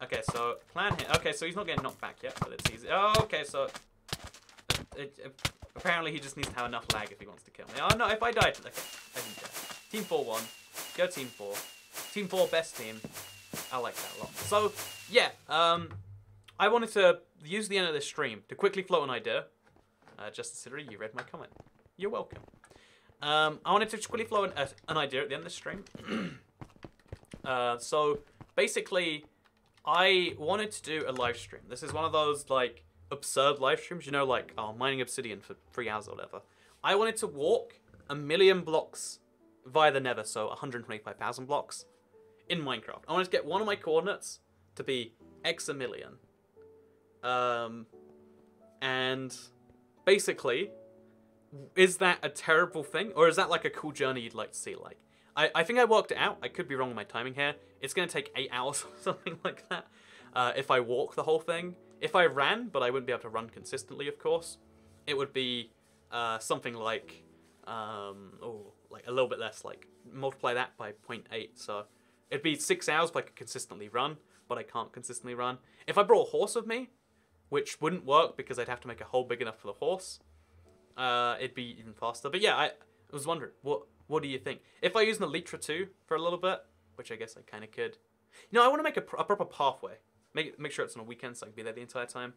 [SPEAKER 1] Okay, so plan here. Okay, so he's not getting knocked back yet, but it's easy. Oh, okay, so apparently he just needs to have enough lag if he wants to kill me. Oh no, if I died, okay, I didn't die. Team 4-1. Go Team 4. Team 4, best team. I like that a lot. So yeah, I wanted to use the end of this stream to quickly float an idea. Justice City, you read my comment. You're welcome. I wanted to quickly float an idea at the end of this stream. So basically, I wanted to do a live stream. This is one of those like absurd live streams, you know, like mining obsidian for 3 hours or whatever. I wanted to walk 1,000,000 blocks via the Nether, so 125,000 blocks in Minecraft. I wanted to get one of my coordinates to be X 1,000,000. And basically, is that a terrible thing? Or is that like a cool journey you'd like to see? Like, I think I worked it out. I could be wrong with my timing here. It's going to take 8 hours or something like that if I walk the whole thing. If I ran, but I wouldn't be able to run consistently, of course, it would be something like, like a little bit less, like multiply that by 0.8. So it'd be 6 hours if I could consistently run, but I can't consistently run. If I brought a horse with me, which wouldn't work because I'd have to make a hole big enough for the horse, it'd be even faster. But yeah, I was wondering, what do you think? If I use an Elytra 2 for a little bit, which I guess I kind of could. You know, I want to make a proper pathway. Make sure it's on a weekend so I can be there the entire time.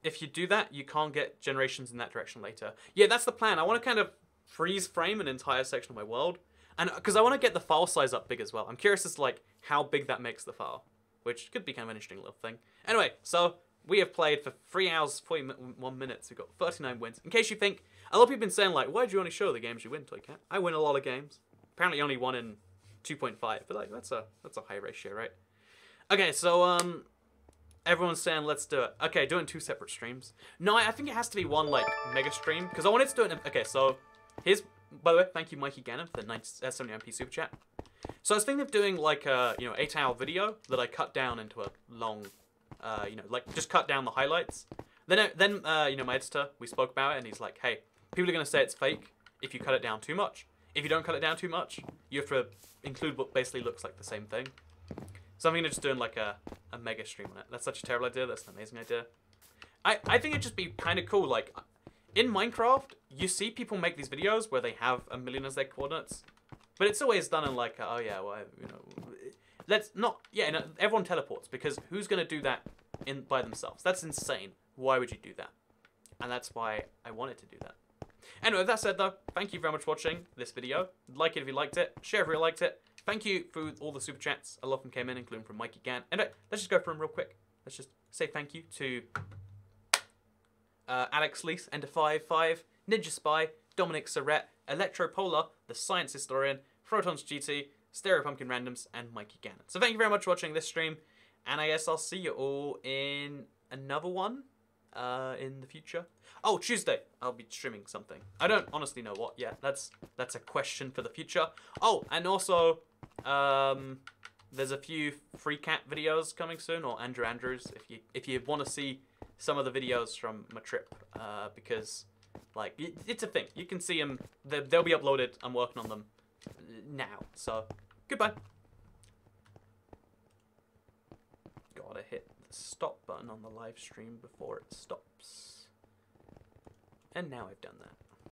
[SPEAKER 1] If you do that, you can't get generations in that direction later. Yeah, that's the plan. I want to kind of freeze frame an entire section of my world. And because I want to get the file size up big as well. I'm curious as to like how big that makes the file, which could be kind of an interesting little thing. Anyway, so we have played for 3 hours, 41 minutes. We've got 39 wins. In case you think, a lot of people have been saying like, why do you only show the games you win, Toycat? I win a lot of games. Apparently only one in 2.5, but like that's a high ratio, right? Okay, so everyone's saying let's do it. Okay, doing 2 separate streams. No, I think it has to be one like mega stream because I wanted to do it. Okay, so here's, by the way, thank you Mikey Gannon for the 79p super chat. So I was thinking of doing like a 8-hour video that I cut down into a long, like just cut down the highlights. Then my editor, we spoke about it, and he's like, hey, people are gonna say it's fake if you cut it down too much. If you don't cut it down too much, you have to include what basically looks like the same thing. So I'm gonna just doing like a mega stream on it. That's such a terrible idea. That's an amazing idea. I think it'd just be kind of cool. Like in Minecraft, you see people make these videos where they have 1,000,000 as their coordinates, but it's always done in like, oh yeah, well, let's not. Yeah, no, everyone teleports because who's gonna do that by themselves? That's insane. Why would you do that? And that's why I wanted to do that. Anyway, with that said though, thank you very much for watching this video. Like it if you liked it. Share if you liked it. Thank you for all the super chats. A lot of them came in, including from Mikey Gann. Anyway, let's just go through them real quick. Let's just say thank you to Alex Lease, Ender55, Ninja Spy, Dominic Surrett, Electropolar, The Science Historian, Protons GT, Stereo Pumpkin Randoms, and Mikey Gannon. So thank you very much for watching this stream, and I guess I'll see you all in another one in the future. Oh, Tuesday, I'll be streaming something. I don't honestly know what yet. That's a question for the future. Oh, and also, there's a few Free Cat videos coming soon, or Andrews, if you want to see some of the videos from my trip, because like it's a thing. You can see them. They'll be uploaded. I'm working on them now. So goodbye. Gotta hit the stop button on the live stream before it stops. And now I've done that.